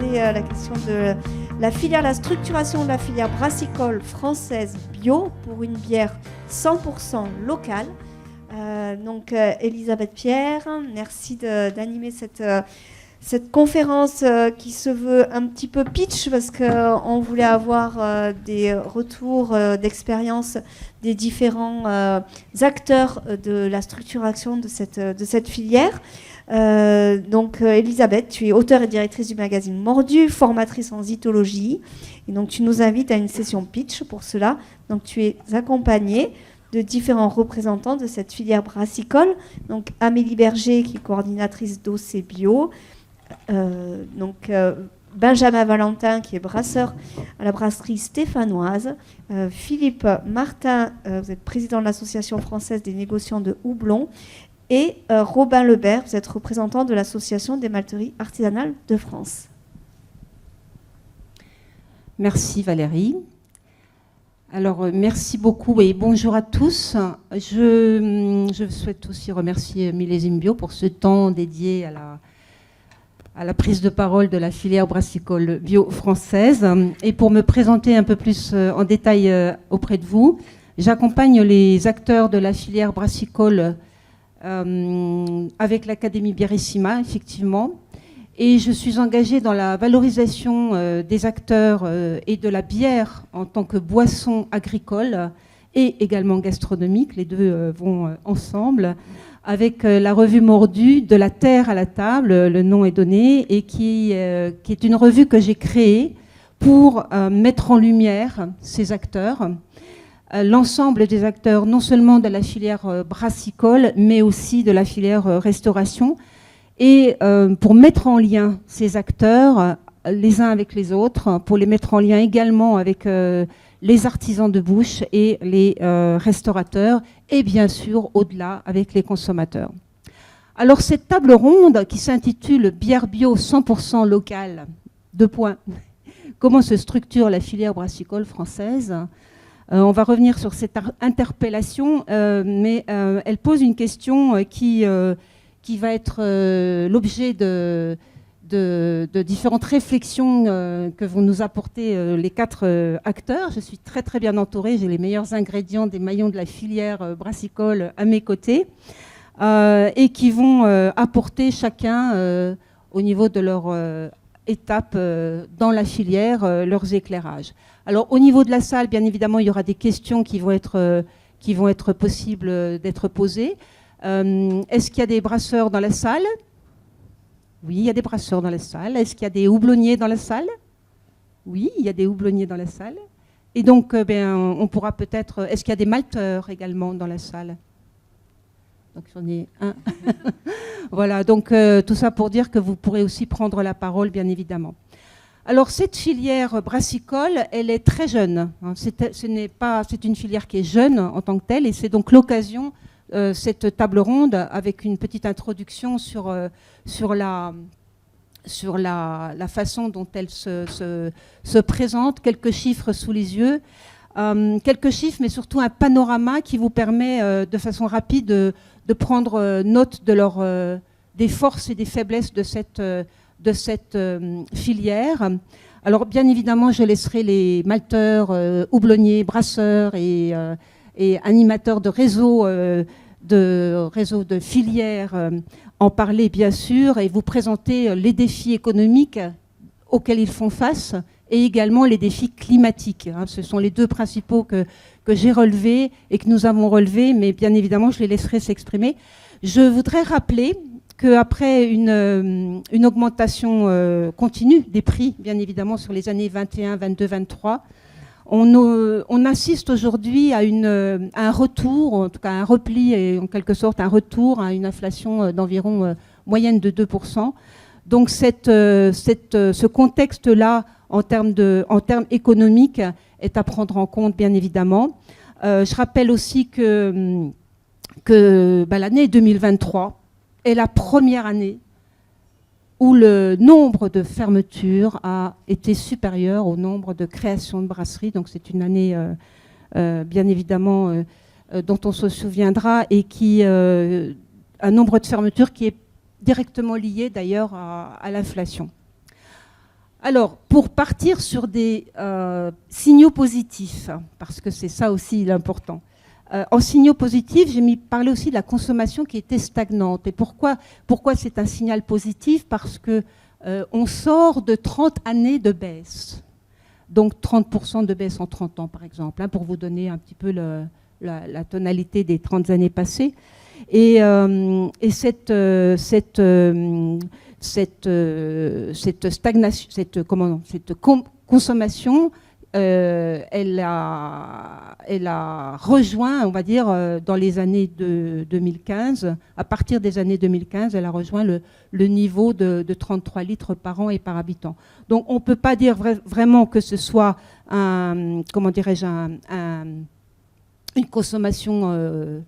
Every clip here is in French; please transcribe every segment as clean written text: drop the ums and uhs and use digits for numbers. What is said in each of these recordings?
aborder la question de la structuration de la filière brassicole française bio pour une bière 100% locale. Donc Elisabeth Pierre, merci d'animer cette conférence qui se veut un petit peu pitch parce qu'on voulait avoir des retours d'expérience des différents acteurs de la structuration de cette filière. Donc Elisabeth, tu es auteure et directrice du magazine Mordu, formatrice en zytologie, et donc tu nous invites à une session pitch pour cela. Donc tu es accompagnée de différents représentants de cette filière brassicole, donc Amélie Berger qui est coordinatrice d'OC Bio, Benjamin Valentin qui est brasseur à la brasserie stéphanoise, Philippe Martin, vous êtes président de l'association française des négociants de houblon, et Robin Lebert, vous êtes représentant de l'association des malteries artisanales de France. Merci Valérie. Alors merci beaucoup et bonjour à tous. Je souhaite aussi remercier Millésime Bio pour ce temps dédié à la prise de parole de la filière brassicole bio française. Et pour me présenter un peu plus en détail auprès de vous, j'accompagne les acteurs de la filière brassicole avec l'Académie Biérissima, effectivement. Et je suis engagée dans la valorisation des acteurs et de la bière en tant que boisson agricole et également gastronomique. Les deux vont ensemble. Avec la revue Mordu, de la terre à la table, le nom est donné, et qui est une revue que j'ai créée pour mettre en lumière ces acteurs, l'ensemble des acteurs, non seulement de la filière brassicole, mais aussi de la filière restauration, et pour mettre en lien ces acteurs les uns avec les autres, pour les mettre en lien également avec les artisans de bouche et les restaurateurs, et bien sûr, au-delà, avec les consommateurs. Alors, cette table ronde qui s'intitule « Bière bio 100% locale », comment se structure la filière brassicole française ? On va revenir sur cette interpellation, mais elle pose une question qui va être l'objet de différentes réflexions que vont nous apporter les quatre acteurs. Je suis très très bien entourée, j'ai les meilleurs ingrédients des maillons de la filière brassicole à mes côtés et qui vont apporter chacun au niveau de leur étape dans la filière leurs éclairages. Alors au niveau de la salle, bien évidemment, il y aura des questions qui vont être possibles d'être posées. Est-ce qu'il y a des brasseurs dans la salle ? Oui, il y a des brasseurs dans la salle. Est-ce qu'il y a des houblonniers dans la salle ? Oui, il y a des houblonniers dans la salle. Et donc, on pourra peut-être... Est-ce qu'il y a des malteurs également dans la salle ? Donc, j'en ai un. Voilà, donc tout ça pour dire que vous pourrez aussi prendre la parole, bien évidemment. Alors, cette filière brassicole, elle est très jeune. C'est une filière qui est jeune en tant que telle, et c'est donc l'occasion... cette table ronde avec une petite introduction sur la façon dont elle se présente, quelques chiffres sous les yeux, quelques chiffres, mais surtout un panorama qui vous permet de façon rapide de prendre note des forces et des faiblesses de cette filière. Alors bien évidemment, je laisserai les malteurs, houblonniers, brasseurs et animateurs de réseaux de filières en parler bien sûr et vous présenter les défis économiques auxquels ils font face et également les défis climatiques. Ce sont les deux principaux que j'ai relevés et que nous avons relevés, mais bien évidemment je les laisserai s'exprimer. Je voudrais rappeler qu'après une augmentation continue des prix, bien évidemment sur les années 21, 22, 23, on assiste aujourd'hui à un retour, en tout cas un repli et en quelque sorte un retour à une inflation d'environ moyenne de 2%. Donc ce contexte-là, en termes économiques, est à prendre en compte, bien évidemment. Je rappelle aussi que l'année 2023 est la première année où le nombre de fermetures a été supérieur au nombre de créations de brasseries. Donc c'est une année, bien évidemment, dont on se souviendra et un nombre de fermetures qui est directement lié d'ailleurs à l'inflation. Alors, pour partir sur des signaux positifs, parce que c'est ça aussi l'important. En signaux positifs, j'ai parlé aussi de la consommation qui était stagnante. Et pourquoi c'est un signal positif? Parce que on sort de 30 années de baisse. Donc 30% de baisse en 30 ans, par exemple, hein, pour vous donner un petit peu la tonalité des 30 années passées. Et cette stagnation, cette consommation, elle a rejoint, on va dire, dans les années 2015, à partir des années 2015, elle a rejoint le niveau de 33 litres par an et par habitant. Donc on ne peut pas dire vraiment que ce soit une consommation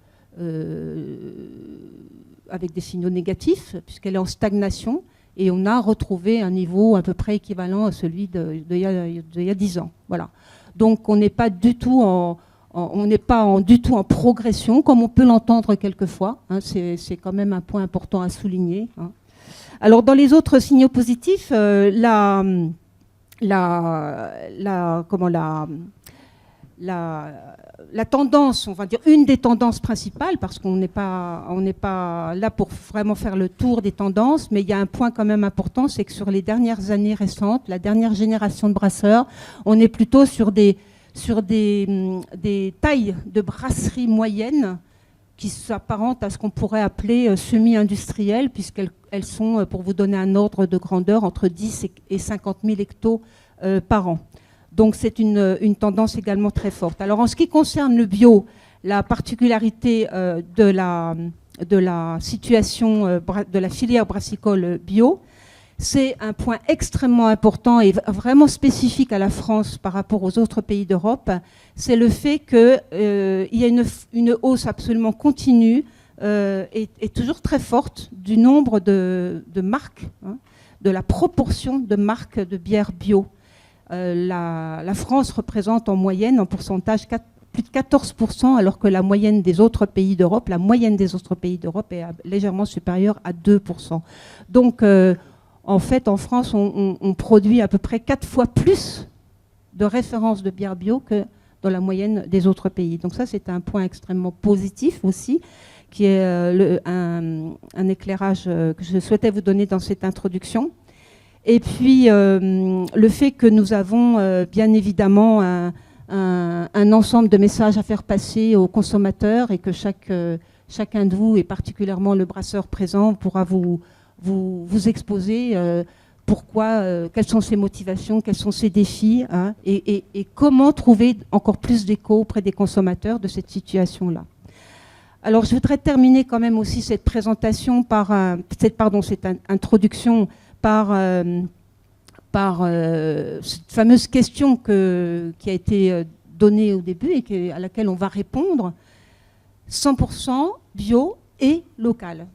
avec des signaux négatifs, puisqu'elle est en stagnation, et on a retrouvé un niveau à peu près équivalent à celui d'il y a 10 ans. Voilà. Donc on n'est pas du tout en progression, comme on peut l'entendre quelquefois. Hein, c'est quand même un point important à souligner. Hein. Alors dans les autres signaux positifs, la tendance, on va dire une des tendances principales, parce qu'on n'est pas là pour vraiment faire le tour des tendances, mais il y a un point quand même important, c'est que sur les dernières années récentes, la dernière génération de brasseurs, on est plutôt sur des tailles de brasserie moyennes qui s'apparentent à ce qu'on pourrait appeler semi-industrielles, puisqu'elles sont, pour vous donner un ordre de grandeur, entre 10 et 50 000 hectos par an. Donc c'est une tendance également très forte. Alors en ce qui concerne le bio, la particularité de la situation de la filière brassicole bio, c'est un point extrêmement important et vraiment spécifique à la France par rapport aux autres pays d'Europe, c'est le fait qu'il y a une hausse absolument continue et toujours très forte du nombre de marques, hein, de la proportion de marques de bière bio. La France représente en moyenne, en pourcentage, plus de 14%, alors que la moyenne des autres pays d'Europe, est légèrement supérieure à 2%. Donc, en fait, en France, on produit à peu près 4 fois plus de références de bière bio que dans la moyenne des autres pays. Donc ça, c'est un point extrêmement positif aussi, qui est un éclairage que je souhaitais vous donner dans cette introduction. Et puis, le fait que nous avons bien évidemment un ensemble de messages à faire passer aux consommateurs et que chacun de vous, et particulièrement le brasseur présent, pourra vous exposer pourquoi, quelles sont ses motivations, quels sont ses défis, hein, et comment trouver encore plus d'écho auprès des consommateurs de cette situation-là. Alors, je voudrais terminer quand même aussi cette présentation cette introduction par cette fameuse question qui a été donnée au début et à laquelle on va répondre. 100% bio et local.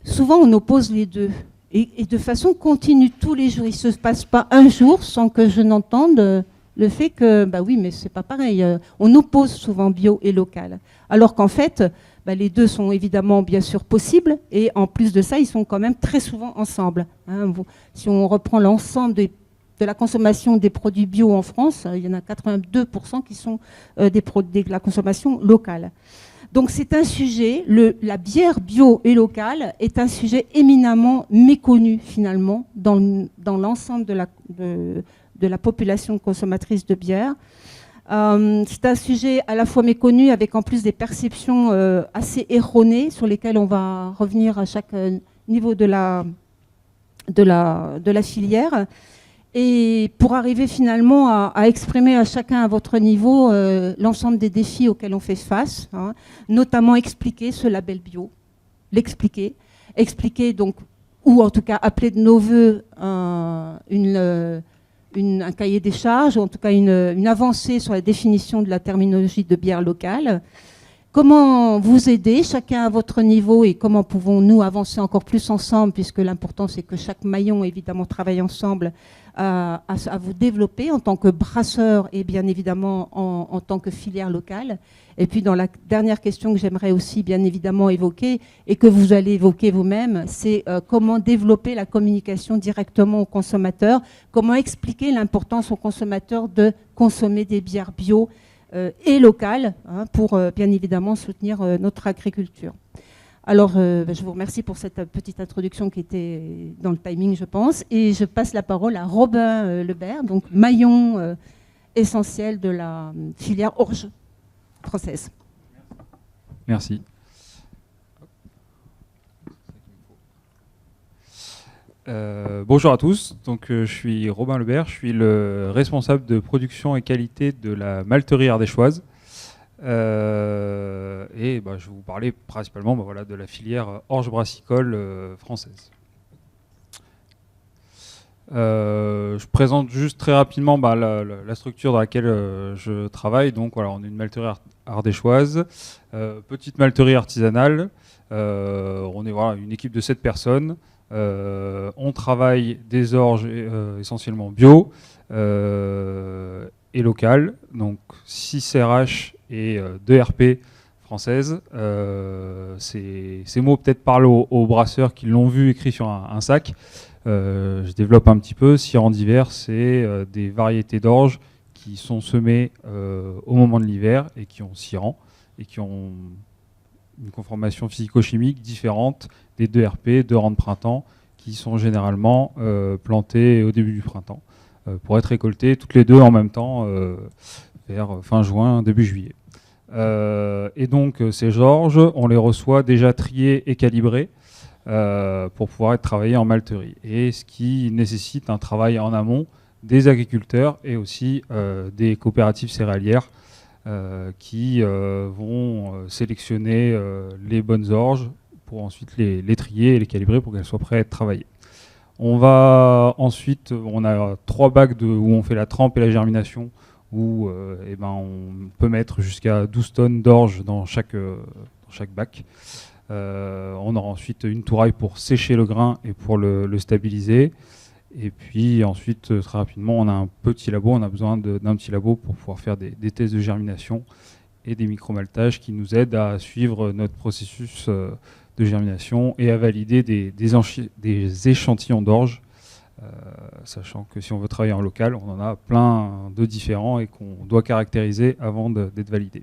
Souvent, on oppose les deux. Et de façon continue, tous les jours. Il ne se passe pas un jour sans que je n'entende le fait que, bah oui, mais c'est pas pareil. On oppose souvent bio et local. Alors qu'en fait, les deux sont évidemment bien sûr possibles. Et en plus de ça, ils sont quand même très souvent ensemble. Hein. Si on reprend l'ensemble de la consommation des produits bio en France, il y en a 82% qui sont de la consommation locale. Donc c'est un sujet, la bière bio et locale est un sujet éminemment méconnu finalement dans l'ensemble de la population consommatrice de bière. C'est un sujet à la fois méconnu avec en plus des perceptions assez erronées sur lesquelles on va revenir à chaque niveau de la filière. Et pour arriver finalement à exprimer à chacun à votre niveau l'ensemble des défis auxquels on fait face, hein, notamment expliquer ce label bio, expliquer donc, ou en tout cas appeler de nos voeux un cahier des charges, ou en tout cas une avancée sur la définition de la terminologie de bière locale, comment vous aider, chacun à votre niveau, et comment pouvons-nous avancer encore plus ensemble, puisque l'important c'est que chaque maillon évidemment travaille ensemble à vous développer en tant que brasseur et bien évidemment en tant que filière locale. Et puis dans la dernière question que j'aimerais aussi bien évidemment évoquer et que vous allez évoquer vous-même, c'est comment développer la communication directement aux consommateurs, comment expliquer l'importance aux consommateurs de consommer des bières bio et locales, hein, pour bien évidemment soutenir notre agriculture. Alors, je vous remercie pour cette petite introduction qui était dans le timing, je pense, et je passe la parole à Robin Lebert, donc maillon essentiel de la filière orge française. Merci. Bonjour à tous, donc, je suis Robin Lebert, je suis le responsable de production et qualité de la malterie ardéchoise. Et je vais vous parler principalement voilà, de la filière orge brassicole française. Je présente juste très rapidement la structure dans laquelle je travaille. Donc voilà, on est une malterie ardéchoise, petite malterie artisanale. On est voilà, une équipe de 7 personnes. On travaille des orges essentiellement bio et locales, donc 6 RH et 2 RP françaises. Ces mots peut-être parlent aux brasseurs qui l'ont vu écrit sur un sac. Je développe un petit peu. Sirop d'hiver, c'est des variétés d'orge qui sont semées au moment de l'hiver et qui ont sirop et qui ont une conformation physico-chimique différente des 2 RP, 2 rangs de printemps, qui sont généralement plantés au début du printemps, pour être récoltés toutes les deux en même temps, vers fin juin, début juillet. Et donc ces orges, on les reçoit déjà triés et calibrés pour pouvoir être travaillés en malterie. Et ce qui nécessite un travail en amont des agriculteurs et aussi des coopératives céréalières qui vont sélectionner les bonnes orges pour ensuite les trier et les calibrer pour qu'elles soient prêtes à être travaillées. On va ensuite, on a 3 bacs où on fait la trempe et la germination, où on peut mettre jusqu'à 12 tonnes d'orge dans chaque bac. On aura ensuite une touraille pour sécher le grain et pour le stabiliser. Et puis ensuite, très rapidement, on a un petit labo. On a besoin d'un petit labo pour pouvoir faire des tests de germination et des micromaltages qui nous aident à suivre notre processus de germination et à valider des échantillons d'orge, sachant que si on veut travailler en local, on en a plein de différents et qu'on doit caractériser avant d'être validé.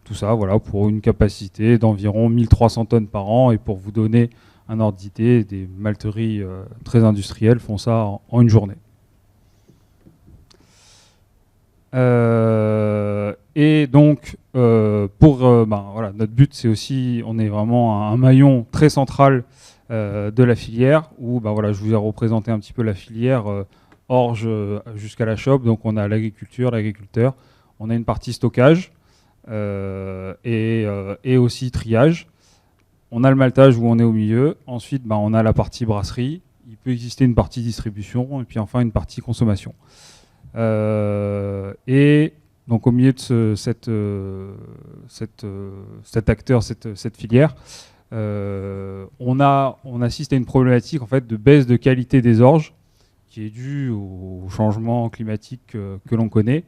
Tout ça, voilà, pour une capacité d'environ 1300 tonnes par an. Et pour vous donner un ordre d'idée, des malteries très industrielles font ça en une journée. Et donc, voilà, notre but, c'est aussi, on est vraiment un maillon très central de la filière, où voilà, je vous ai représenté un petit peu la filière orge jusqu'à la chope. Donc on a l'agriculture, l'agriculteur, on a une partie stockage et aussi triage. On a le maltage où on est au milieu. Ensuite, on a la partie brasserie. Il peut exister une partie distribution et puis enfin une partie consommation. Et donc au milieu de cet acteur, cette filière, on assiste à une problématique en fait, de baisse de qualité des orges qui est due au changement climatique que l'on connaît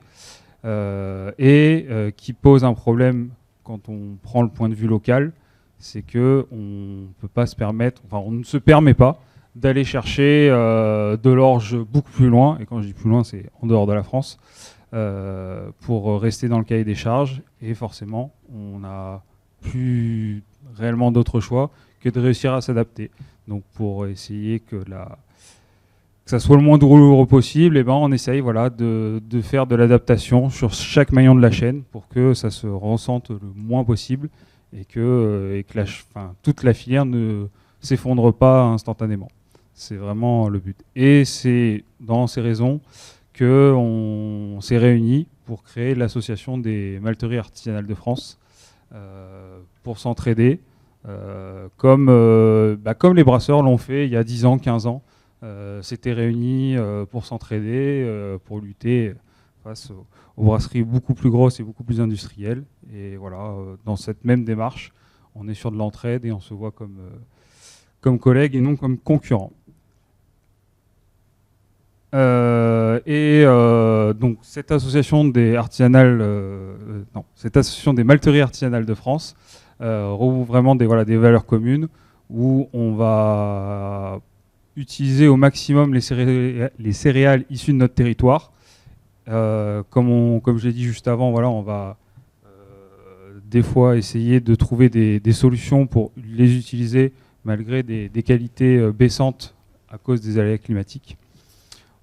et qui pose un problème quand on prend le point de vue local. C'est qu'on peut pas se permettre, enfin on ne se permet pas d'aller chercher de l'orge beaucoup plus loin, et quand je dis plus loin, c'est en dehors de la France, pour rester dans le cahier des charges. Et forcément, on n'a plus réellement d'autre choix que de réussir à s'adapter. Donc pour essayer que ça soit le moins douloureux possible, on essaye voilà, de faire de l'adaptation sur chaque maillon de la chaîne pour que ça se ressente le moins possible et que toute la filière ne s'effondre pas instantanément. C'est vraiment le but. Et c'est dans ces raisons qu'on s'est réunis pour créer l'association des malteries artisanales de France pour s'entraider, comme les brasseurs l'ont fait il y a 10 ans, 15 ans. S'étaient réunis pour s'entraider, pour lutter face aux brasseries beaucoup plus grosses et beaucoup plus industrielles. Et voilà, dans cette même démarche, on est sur de l'entraide et on se voit comme collègues et non comme concurrents. Donc cette association des malteries artisanales de France regroupe vraiment des valeurs communes où on va utiliser au maximum les céréales issues de notre territoire. Comme je l'ai dit juste avant, voilà, on va des fois essayer de trouver des solutions pour les utiliser malgré des qualités baissantes à cause des aléas climatiques.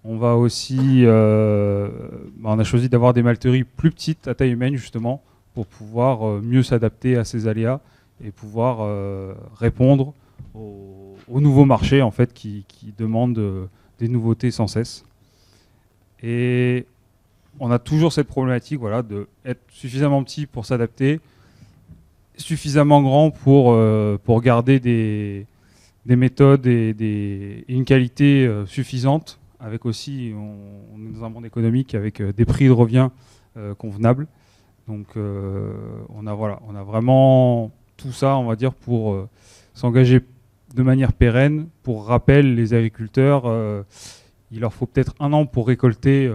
On va aussi, on a choisi d'avoir des malteries plus petites à taille humaine justement pour pouvoir mieux s'adapter à ces aléas et pouvoir répondre aux nouveaux marchés en fait qui demandent des nouveautés sans cesse. Et on a toujours cette problématique, voilà, de être suffisamment petit pour s'adapter, suffisamment grand pour garder des méthodes et une qualité suffisante, avec aussi, on est dans un monde économique avec des prix de revient convenables. Donc on a vraiment tout ça, on va dire, pour s'engager de manière pérenne. Pour rappel, les agriculteurs, il leur faut peut-être 1 an pour récolter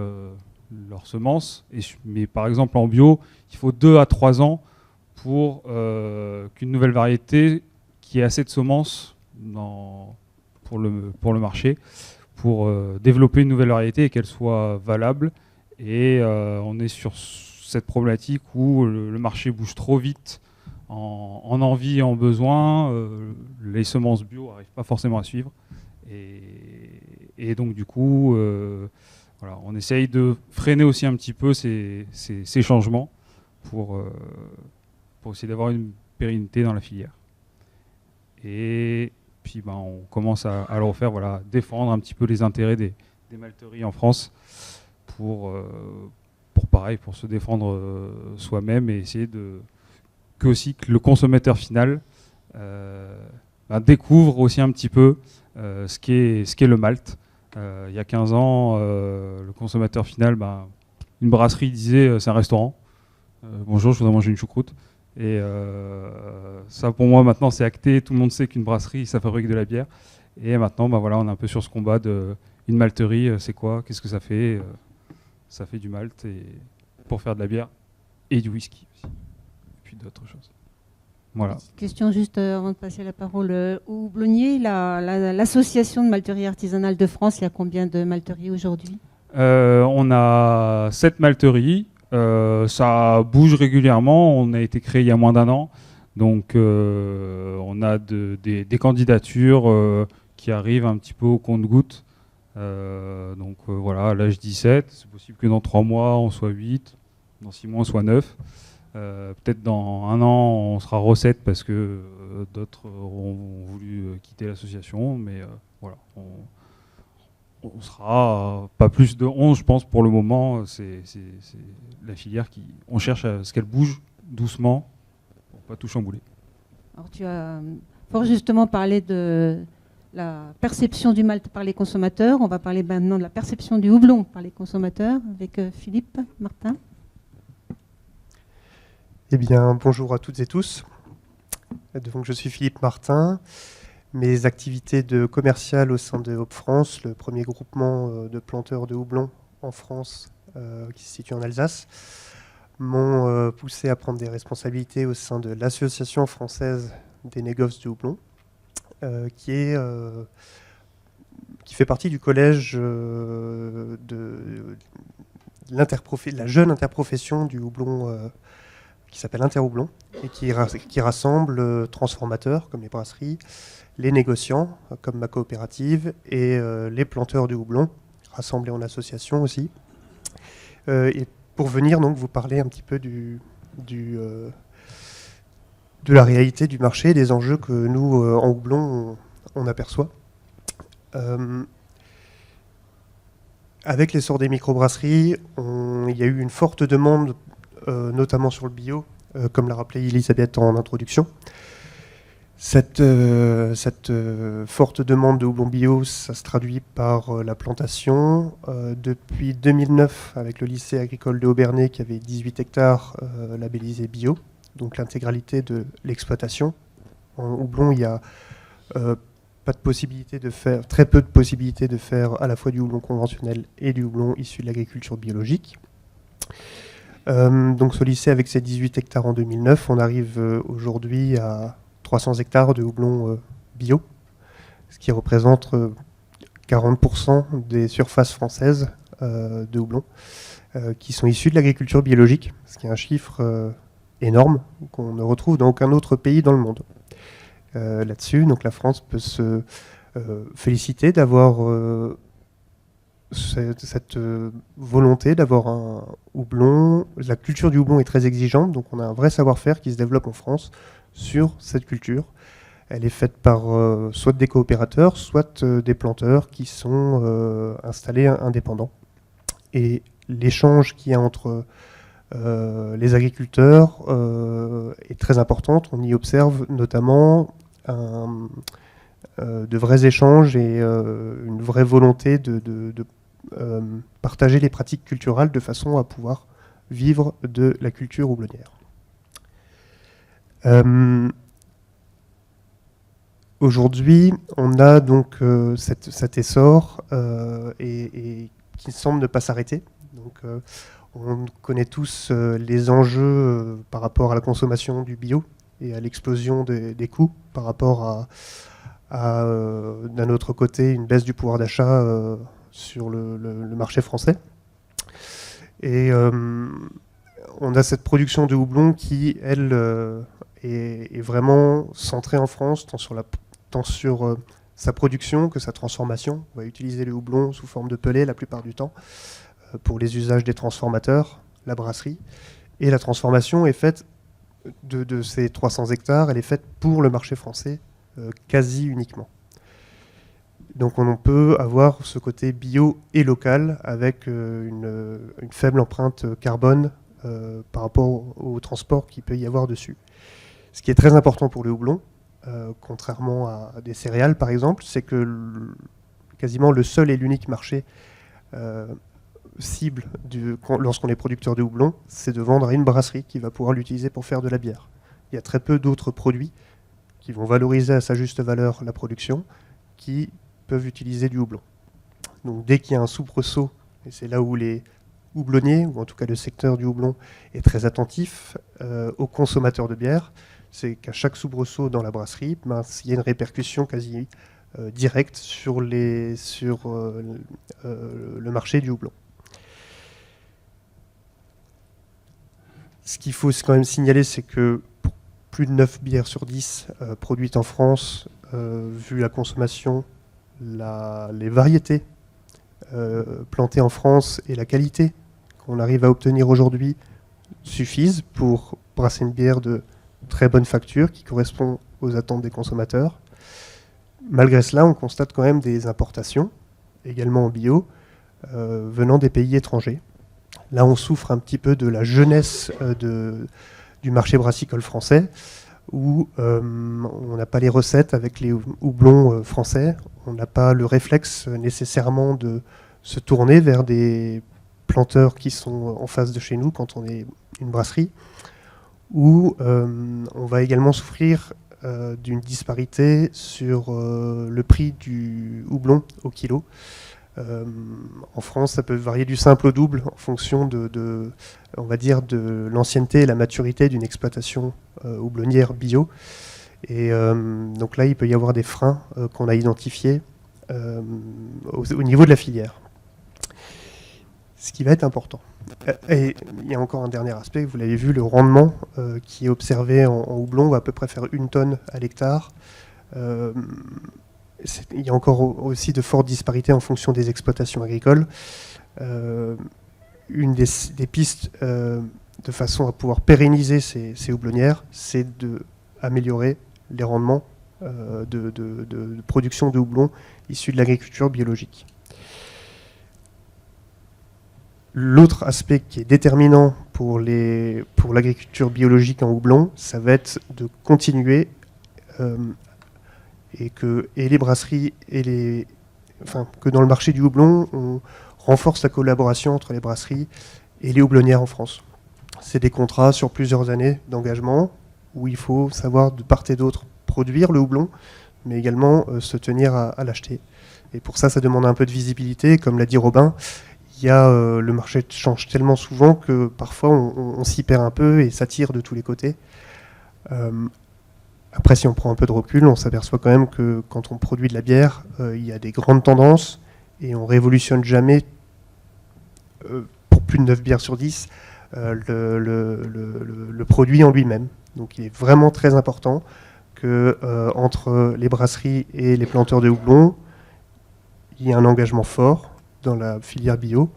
leurs semences, mais par exemple en bio, il faut 2 à 3 ans pour qu'une nouvelle variété qui ait assez de semences pour le marché, pour développer une nouvelle variété et qu'elle soit valable. Et on est sur cette problématique où le marché bouge trop vite en envie et en besoin. Les semences bio n'arrivent pas forcément à suivre. Et donc du coup, voilà, on essaye de freiner aussi un petit peu ces changements pour essayer d'avoir une pérennité dans la filière. Et puis on commence à le refaire, voilà, défendre un petit peu les intérêts des malteries en France pour se défendre soi-même et essayer que le consommateur final découvre aussi un petit peu ce qu'est le malt. Il y a 15 ans, le consommateur final, une brasserie disait c'est un restaurant. Bonjour, je voudrais manger une choucroute. Et ça, pour moi, maintenant, c'est acté. Tout le monde sait qu'une brasserie, ça fabrique de la bière. Et maintenant, voilà, on est un peu sur ce combat une malterie, c'est quoi? Qu'est-ce que ça fait? Ça fait du malt pour faire de la bière et du whisky aussi. Et puis d'autres choses. Voilà. Petite question juste avant de passer la parole au houblonnier. L'association de malteries artisanales de France, il y a combien de malteries aujourd'hui? On a 7 malteries. Ça bouge régulièrement. On a été créé il y a moins d'1 an. Donc on a des candidatures qui arrivent un petit peu au compte-gouttes. Donc voilà, à l'âge 17, c'est possible que dans 3 mois on soit 8, dans 6 mois on soit 9. Peut-être dans 1 an on sera recette parce que d'autres auront voulu quitter l'association, mais voilà, on sera pas plus de 11 je pense pour le moment. C'est la filière on cherche à ce qu'elle bouge doucement pour pas tout chambouler. Alors tu as fort justement parlé de la perception du malt par les consommateurs. On va parler maintenant de la perception du houblon par les consommateurs avec Philippe Martin. Eh bien, bonjour à toutes et tous. Donc, je suis Philippe Martin. Mes activités de commercial au sein de Hop France, le premier groupement de planteurs de houblon en France qui se situe en Alsace, m'ont poussé à prendre des responsabilités au sein de l'Association française des négoces de houblon, qui fait partie du collège de la jeune interprofession du houblon qui s'appelle Interhoublon et qui rassemble transformateurs comme les brasseries, les négociants comme ma coopérative et les planteurs de houblon rassemblés en association aussi. Et pour venir donc vous parler un petit peu de la réalité du marché, des enjeux que nous en houblon on aperçoit. Avec l'essor des microbrasseries, il y a eu une forte demande notamment sur le bio, comme l'a rappelé Elisabeth en introduction. Cette forte demande de houblon bio, ça se traduit par la plantation. Depuis 2009, avec le lycée agricole de Aubernais qui avait 18 hectares labellisés bio, donc l'intégralité de l'exploitation. En houblon, il y a pas de possibilité de faire, très peu de possibilités de faire à la fois du houblon conventionnel et du houblon issu de l'agriculture biologique. Donc ce lycée avec ses 18 hectares en 2009, on arrive aujourd'hui à 300 hectares de houblon bio, ce qui représente 40% des surfaces françaises de houblon qui sont issues de l'agriculture biologique, ce qui est un chiffre énorme qu'on ne retrouve dans aucun autre pays dans le monde. Là-dessus, donc la France peut se féliciter d'avoir cette volonté d'avoir un houblon. La culture du houblon est très exigeante, donc on a un vrai savoir-faire qui se développe en France sur cette culture. Elle est faite par soit des coopérateurs, soit des planteurs qui sont installés indépendants. Et l'échange qu'il y a entre les agriculteurs est très important. On y observe notamment de vrais échanges et une vraie volonté de partager les pratiques culturelles de façon à pouvoir vivre de la culture houblonnière. Aujourd'hui, on a donc cet essor et qui semble ne pas s'arrêter. Donc, on connaît tous les enjeux par rapport à la consommation du bio et à l'explosion des coûts par rapport à d'un autre côté, une baisse du pouvoir d'achat sur le marché français. Et on a cette production de houblon qui, elle, est vraiment centrée en France, tant sur sa production que sa transformation. On va utiliser le houblon sous forme de pellet la plupart du temps pour les usages des transformateurs, la brasserie. Et la transformation est faite de ces 300 hectares, elle est faite pour le marché français quasi uniquement. Donc on peut avoir ce côté bio et local avec une faible empreinte carbone par rapport au transport qu'il peut y avoir dessus. Ce qui est très important pour le houblon, contrairement à des céréales par exemple, c'est que quasiment le seul et l'unique marché cible lorsqu'on est producteur de houblon, c'est de vendre à une brasserie qui va pouvoir l'utiliser pour faire de la bière. Il y a très peu d'autres produits qui vont valoriser à sa juste valeur la production, qui peuvent utiliser du houblon. Donc dès qu'il y a un soubresaut, et c'est là où les houblonniers, ou en tout cas le secteur du houblon, est très attentif aux consommateurs de bière, c'est qu'à chaque soubresaut dans la brasserie, il y a une répercussion quasi directe sur le marché du houblon. Ce qu'il faut quand même signaler, c'est que pour plus de 9 bières sur 10 produites en France, vu la consommation, les variétés plantées en France et la qualité qu'on arrive à obtenir aujourd'hui suffisent pour brasser une bière de très bonne facture qui correspond aux attentes des consommateurs. Malgré cela, on constate quand même des importations, également en bio, venant des pays étrangers. Là, on souffre un petit peu de la jeunesse du marché brassicole français, où on n'a pas les recettes avec les houblons français, on n'a pas le réflexe nécessairement de se tourner vers des planteurs qui sont en face de chez nous quand on est une brasserie, où on va également souffrir d'une disparité sur le prix du houblon au kilo. En France, ça peut varier du simple au double en fonction on va dire, de l'ancienneté et la maturité d'une exploitation houblonnière bio. Et donc là, il peut y avoir des freins qu'on a identifiés au niveau de la filière. Ce qui va être important. Et il y a encore un dernier aspect, vous l'avez vu, le rendement qui est observé en houblon va à peu près faire 1 tonne à l'hectare. Il y a encore aussi de fortes disparités en fonction des exploitations agricoles. Une des pistes de façon à pouvoir pérenniser ces houblonnières, c'est d'améliorer les rendements de production de houblon issus de l'agriculture biologique. L'autre aspect qui est déterminant pour l'agriculture biologique en houblon, ça va être de continuer et les brasseries que dans le marché du houblon, on renforce la collaboration entre les brasseries et les houblonnières en France. C'est des contrats sur plusieurs années d'engagement où il faut savoir de part et d'autre produire le houblon, mais également se tenir à l'acheter. Et pour ça, ça demande un peu de visibilité. Comme l'a dit Robin, le marché change tellement souvent que parfois on s'y perd un peu et ça tire de tous les côtés. Après, si on prend un peu de recul, on s'aperçoit quand même que quand on produit de la bière, il y a des grandes tendances et on révolutionne jamais, pour plus de 9 bières sur 10, le produit en lui-même. Donc il est vraiment très important que entre les brasseries et les planteurs de houblon, il y ait un engagement fort dans la filière bio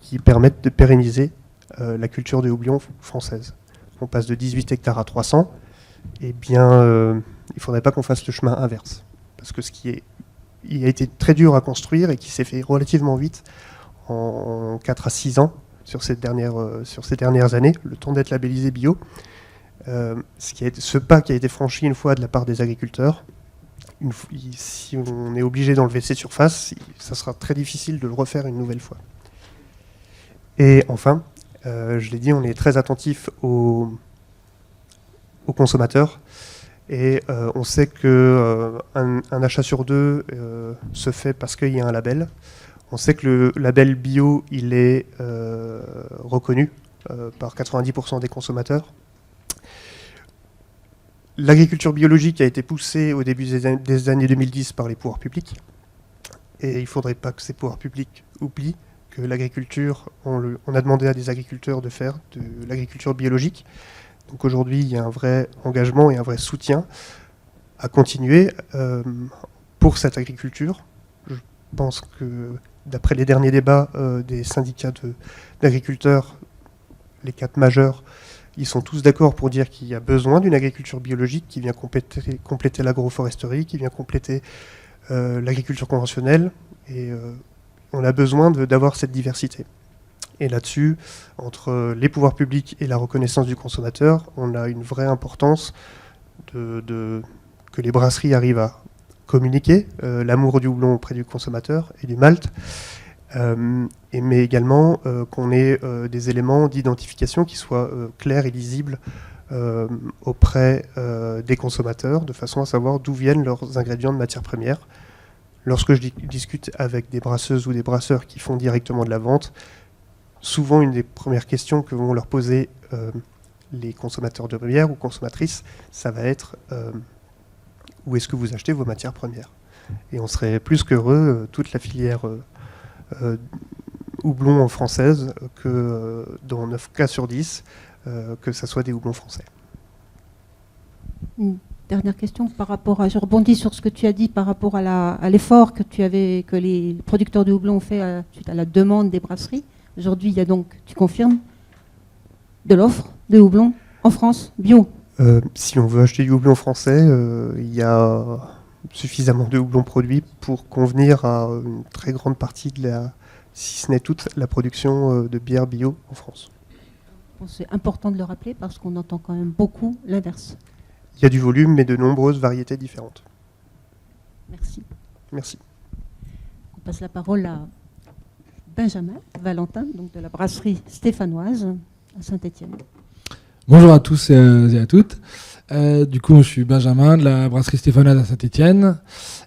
qui permette de pérenniser la culture de houblon française. On passe de 18 hectares à 300, eh bien, il ne faudrait pas qu'on fasse le chemin inverse. Parce que il a été très dur à construire et qui s'est fait relativement vite, en 4 à 6 ans, sur ces dernières années, le temps d'être labellisé bio. Ce pas qui a été franchi une fois de la part des agriculteurs, si on est obligé d'enlever ces surfaces, ça sera très difficile de le refaire une nouvelle fois. Et enfin, je l'ai dit, on est très attentif aux consommateurs et on sait qu'un achat sur 2 se fait parce qu'il y a un label. On sait que le label bio, il est reconnu par 90% des consommateurs. L'agriculture biologique a été poussée au début des années 2010 par les pouvoirs publics. Et il ne faudrait pas que ces pouvoirs publics oublient que l'agriculture, on a demandé à des agriculteurs de faire de l'agriculture biologique. Donc aujourd'hui, il y a un vrai engagement et un vrai soutien à continuer pour cette agriculture. Je pense que d'après les derniers débats des syndicats d'agriculteurs, les 4 majeurs, ils sont tous d'accord pour dire qu'il y a besoin d'une agriculture biologique qui vient compléter l'agroforesterie, qui vient compléter l'agriculture conventionnelle. Et on a besoin d'avoir cette diversité. Et là-dessus, entre les pouvoirs publics et la reconnaissance du consommateur, on a une vraie importance que les brasseries arrivent à communiquer l'amour du houblon auprès du consommateur et du malt, mais également qu'on ait des éléments d'identification qui soient clairs et lisibles auprès des consommateurs, de façon à savoir d'où viennent leurs ingrédients de matières premières. Lorsque je discute avec des brasseuses ou des brasseurs qui font directement de la vente, souvent une des premières questions que vont leur poser les consommateurs de bière ou consommatrices, ça va être où est-ce que vous achetez vos matières premières? Et on serait plus qu'heureux, toute la filière houblon française, que dans 9 cas sur 10, que ça soit des houblons français. Une dernière question par rapport je rebondis sur ce que tu as dit par rapport à l'effort que les producteurs de houblon ont fait suite à la demande des brasseries. Aujourd'hui, il y a donc, tu confirmes, de l'offre de houblon en France, bio. Si on veut acheter du houblon français, il y a suffisamment de houblon produit pour convenir à une très grande partie si ce n'est toute la production de bière bio en France. C'est important de le rappeler parce qu'on entend quand même beaucoup l'inverse. Il y a du volume, mais de nombreuses variétés différentes. Merci. Merci. On passe la parole à Benjamin Valentin, donc de la brasserie stéphanoise à Saint-Étienne. Bonjour à tous et à toutes. Du coup, je suis Benjamin de la brasserie stéphanoise à Saint-Étienne.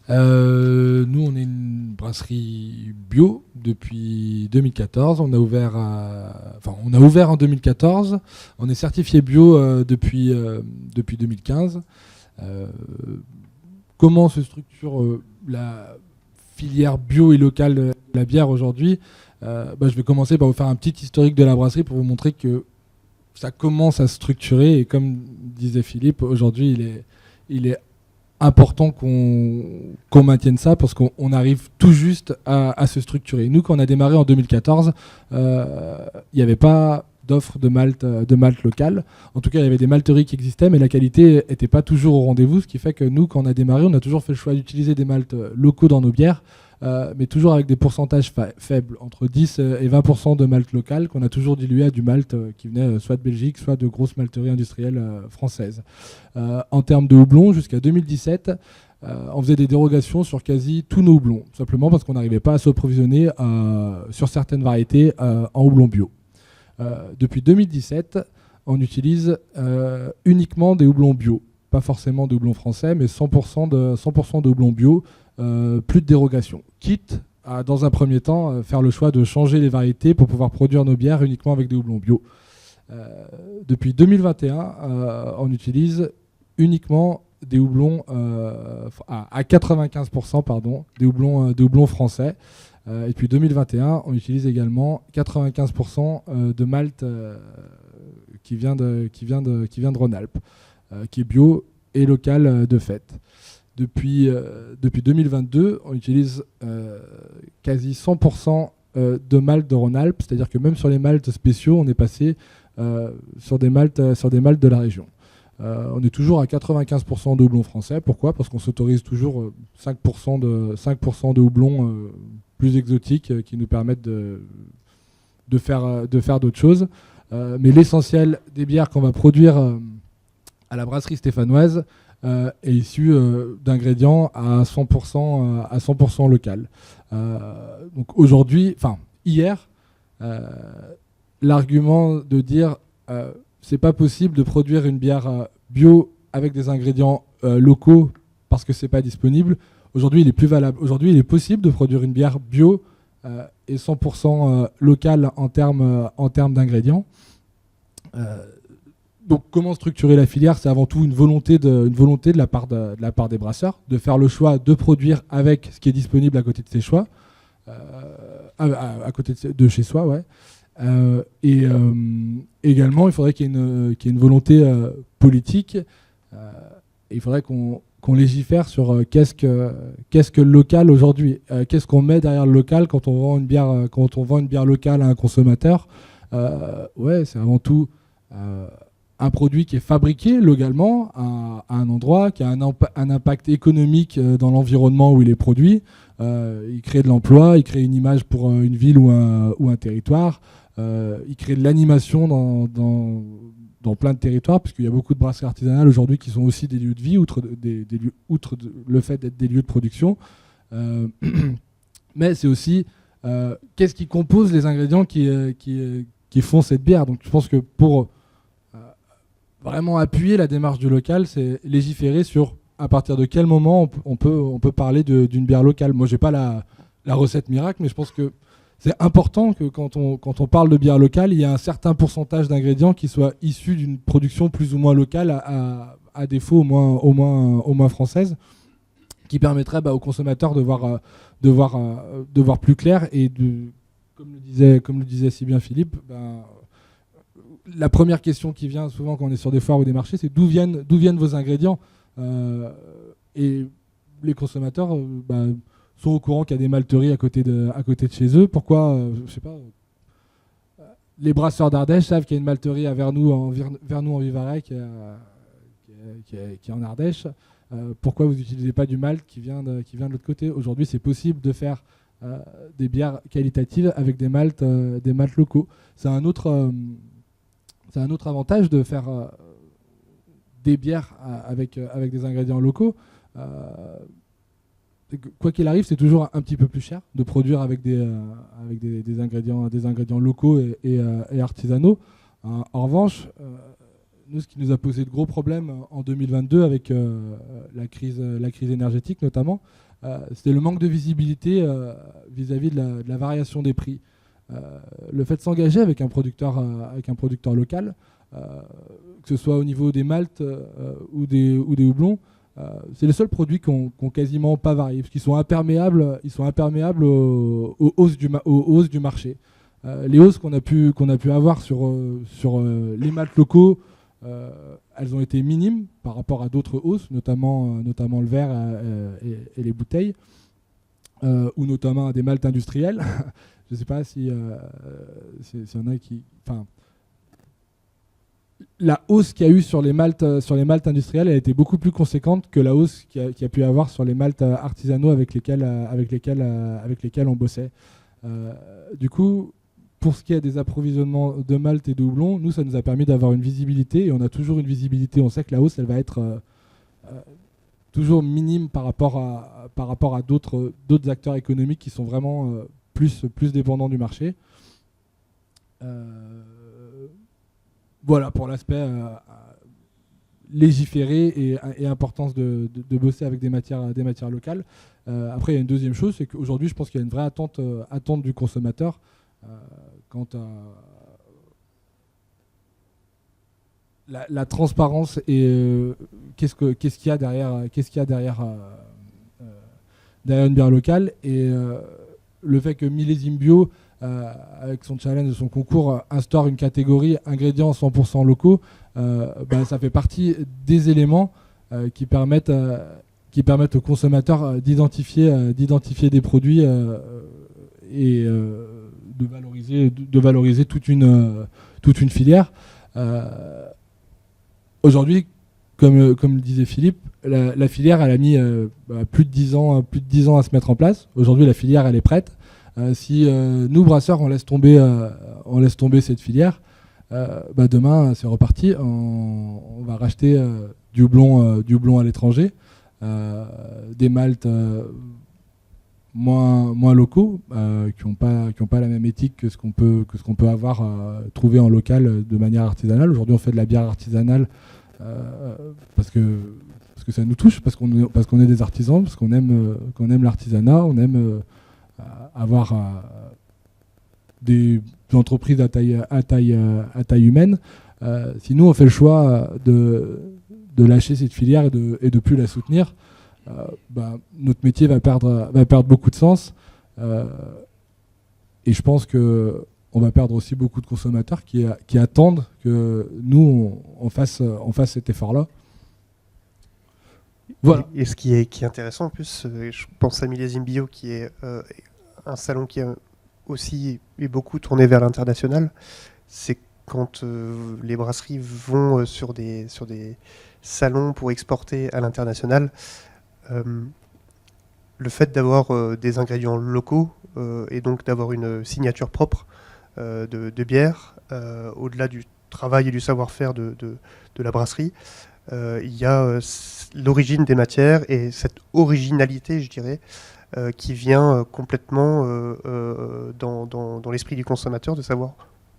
Nous, on est une brasserie bio depuis 2014. On a ouvert en 2014. On est certifié bio depuis 2015. Comment se structure la filière bio et locale de la bière aujourd'hui? Je vais commencer par vous faire un petit historique de la brasserie pour vous montrer que ça commence à se structurer. Et comme disait Philippe, aujourd'hui, il est important qu'on maintienne ça parce qu'on arrive tout juste à se structurer. Nous, quand on a démarré en 2014, il n'y avait pas d'offre de malt local. En tout cas, il y avait des malteries qui existaient, mais la qualité n'était pas toujours au rendez-vous, ce qui fait que nous, quand on a démarré, on a toujours fait le choix d'utiliser des maltes locaux dans nos bières mais toujours avec des pourcentages faibles, entre 10 et 20% de malt local qu'on a toujours dilué à du malt qui venait soit de Belgique, soit de grosses malteries industrielles françaises. En termes de houblon, jusqu'à 2017, on faisait des dérogations sur quasi tous nos houblons, simplement parce qu'on n'arrivait pas à s'approvisionner sur certaines variétés en houblon bio. Depuis 2017, on utilise uniquement des houblons bio, pas forcément de houblons français, mais 100% de houblons bio, plus de dérogation. Quitte à, dans un premier temps, faire le choix de changer les variétés pour pouvoir produire nos bières uniquement avec des houblons bio. Depuis 2021, on utilise uniquement des houblons à 95%, pardon, des houblons français. Et depuis 2021, on utilise également 95% de malt qui vient de Rhône-Alpes, qui est bio et local de fait. Depuis 2022, on utilise quasi 100% de malt de Rhône-Alpes, c'est-à-dire que même sur les maltes spéciaux, on est passé sur des maltes de la région. On est toujours à 95% de houblon français. Pourquoi ? Parce qu'on s'autorise toujours 5% de houblon plus exotiques qui nous permettent de faire d'autres choses. Mais l'essentiel des bières qu'on va produire à la brasserie stéphanoise est issu d'ingrédients à 100% local. Donc aujourd'hui, enfin hier, l'argument de dire c'est pas possible de produire une bière bio avec des ingrédients locaux parce que c'est pas disponible. Aujourd'hui, il est plus valable. Aujourd'hui, il est possible de produire une bière bio et 100% locale en termes d'ingrédients. Donc, comment structurer la filière ? C'est avant tout une volonté de la part des brasseurs de faire le choix de produire avec ce qui est disponible à côté de ses choix, à côté de chez soi, ouais. Et également, il faudrait qu'il y ait une volonté politique. Il faudrait qu'on légifère sur qu'est-ce que le local aujourd'hui. Qu'est-ce qu'on met derrière le local quand on vend une bière locale à un consommateur. Ouais, c'est avant tout un produit qui est fabriqué localement à un endroit, qui a un impact économique dans l'environnement où il est produit. Il crée de l'emploi, il crée une image pour une ville ou un territoire. Il crée de l'animation dans plein de territoires, puisqu'il y a beaucoup de brasseries artisanales aujourd'hui qui sont aussi des lieux de vie, outre le fait d'être des lieux de production. Mais c'est aussi qu'est-ce qui compose les ingrédients qui font cette bière. Donc je pense que pour vraiment appuyer la démarche du local, c'est légiférer sur à partir de quel moment on peut parler d'une bière locale. Moi, j'ai pas la recette miracle, mais je pense que c'est important que quand on parle de bière locale, il y a un certain pourcentage d'ingrédients qui soient issus d'une production plus ou moins locale, à défaut au moins française, qui permettrait aux consommateurs de voir plus clair et comme le disait si bien Philippe, la première question qui vient souvent quand on est sur des foires ou des marchés, c'est d'où viennent vos ingrédients. Et les consommateurs sont au courant qu'il y a des malteries à côté de chez eux. Pourquoi je sais pas. Les brasseurs d'Ardèche savent qu'il y a une malterie à Vernoux en Vivarais qui est en Ardèche. Pourquoi vous n'utilisez pas du malt qui vient de l'autre côté ? Aujourd'hui, c'est possible de faire des bières qualitatives avec des malts locaux. C'est un autre avantage de faire des bières avec des ingrédients locaux. Quoi qu'il arrive, c'est toujours un petit peu plus cher de produire avec des ingrédients locaux et artisanaux. En revanche, nous, ce qui nous a posé de gros problèmes en 2022 avec la crise énergétique notamment, c'était le manque de visibilité vis-à-vis de la variation des prix. Le fait de s'engager avec un producteur local, que ce soit au niveau des maltes ou des houblons, c'est les seuls produits qui ont quasiment pas varié, parce qu'ils sont imperméables aux hausses du marché. Les hausses qu'on a pu avoir sur les maltes locaux, elles ont été minimes par rapport à d'autres hausses, notamment le verre et les bouteilles, ou notamment à des maltes industriels. Je ne sais pas si y en a qui... Enfin, la hausse qu'il y a eu sur les maltes industrielles, elle a été beaucoup plus conséquente que la hausse qu'il y a pu y avoir sur les maltes artisanaux avec lesquels on bossait. Du coup, pour ce qui est des approvisionnements de malt et de houblon, nous, ça nous a permis d'avoir une visibilité, et on a toujours une visibilité. On sait que la hausse, elle va être toujours minime par rapport à d'autres acteurs économiques qui sont vraiment plus dépendants du marché. Voilà pour l'aspect légiféré et importance de bosser avec des matières locales. Après, il y a une deuxième chose, c'est qu'aujourd'hui, je pense qu'il y a une vraie attente du consommateur quant à la transparence et qu'est-ce qu'il y a derrière une bière locale, et le fait que Millésime Bio, avec son challenge de son concours, instaure une catégorie ingrédients 100% locaux, ça fait partie des éléments qui permettent aux consommateurs d'identifier des produits et de valoriser toute une filière. Aujourd'hui, comme le disait Philippe, la filière, elle a mis plus de 10 ans à se mettre en place. Aujourd'hui, la filière, elle est prête. Si nous, brasseurs, on laisse tomber cette filière, demain, c'est reparti. On va racheter du houblon à l'étranger, des maltes moins locaux, qui n'ont pas la même éthique que ce qu'on peut avoir trouvé en local de manière artisanale. Aujourd'hui, on fait de la bière artisanale parce que ça nous touche, parce qu'on est des artisans, parce qu'on aime l'artisanat, on aime avoir des entreprises à taille humaine. Si nous on fait le choix de lâcher cette filière et de plus la soutenir, notre métier va perdre beaucoup de sens, et je pense que on va perdre aussi beaucoup de consommateurs qui attendent que nous on fasse cet effort-là. Voilà. Et ce qui est intéressant en plus, je pense à Millésime Bio, qui est un salon qui a aussi est beaucoup tourné vers l'international. C'est quand les brasseries vont sur des salons pour exporter à l'international, le fait d'avoir des ingrédients locaux et donc d'avoir une signature propre de bière, au-delà du travail et du savoir-faire de la brasserie, il y a l'origine des matières et cette originalité, je dirais, qui vient complètement dans l'esprit du consommateur, de savoir,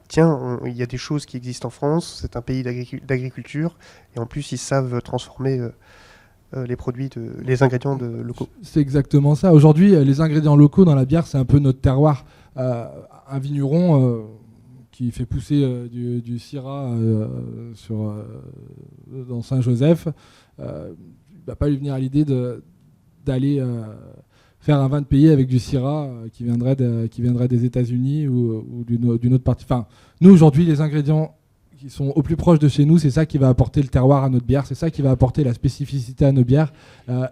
tiens, il y a des choses qui existent en France, c'est un pays d'agriculture, et en plus ils savent transformer les ingrédients locaux. C'est exactement ça. Aujourd'hui, les ingrédients locaux dans la bière, c'est un peu notre terroir. Un vigneron qui fait pousser du syrah dans Saint-Joseph, il ne va pas lui venir à l'idée d'aller faire un vin de pays avec du syrah qui viendrait des États-Unis ou d'une autre partie. Enfin, nous, aujourd'hui, les ingrédients qui sont au plus proche de chez nous, c'est ça qui va apporter le terroir à notre bière, c'est ça qui va apporter la spécificité à nos bières,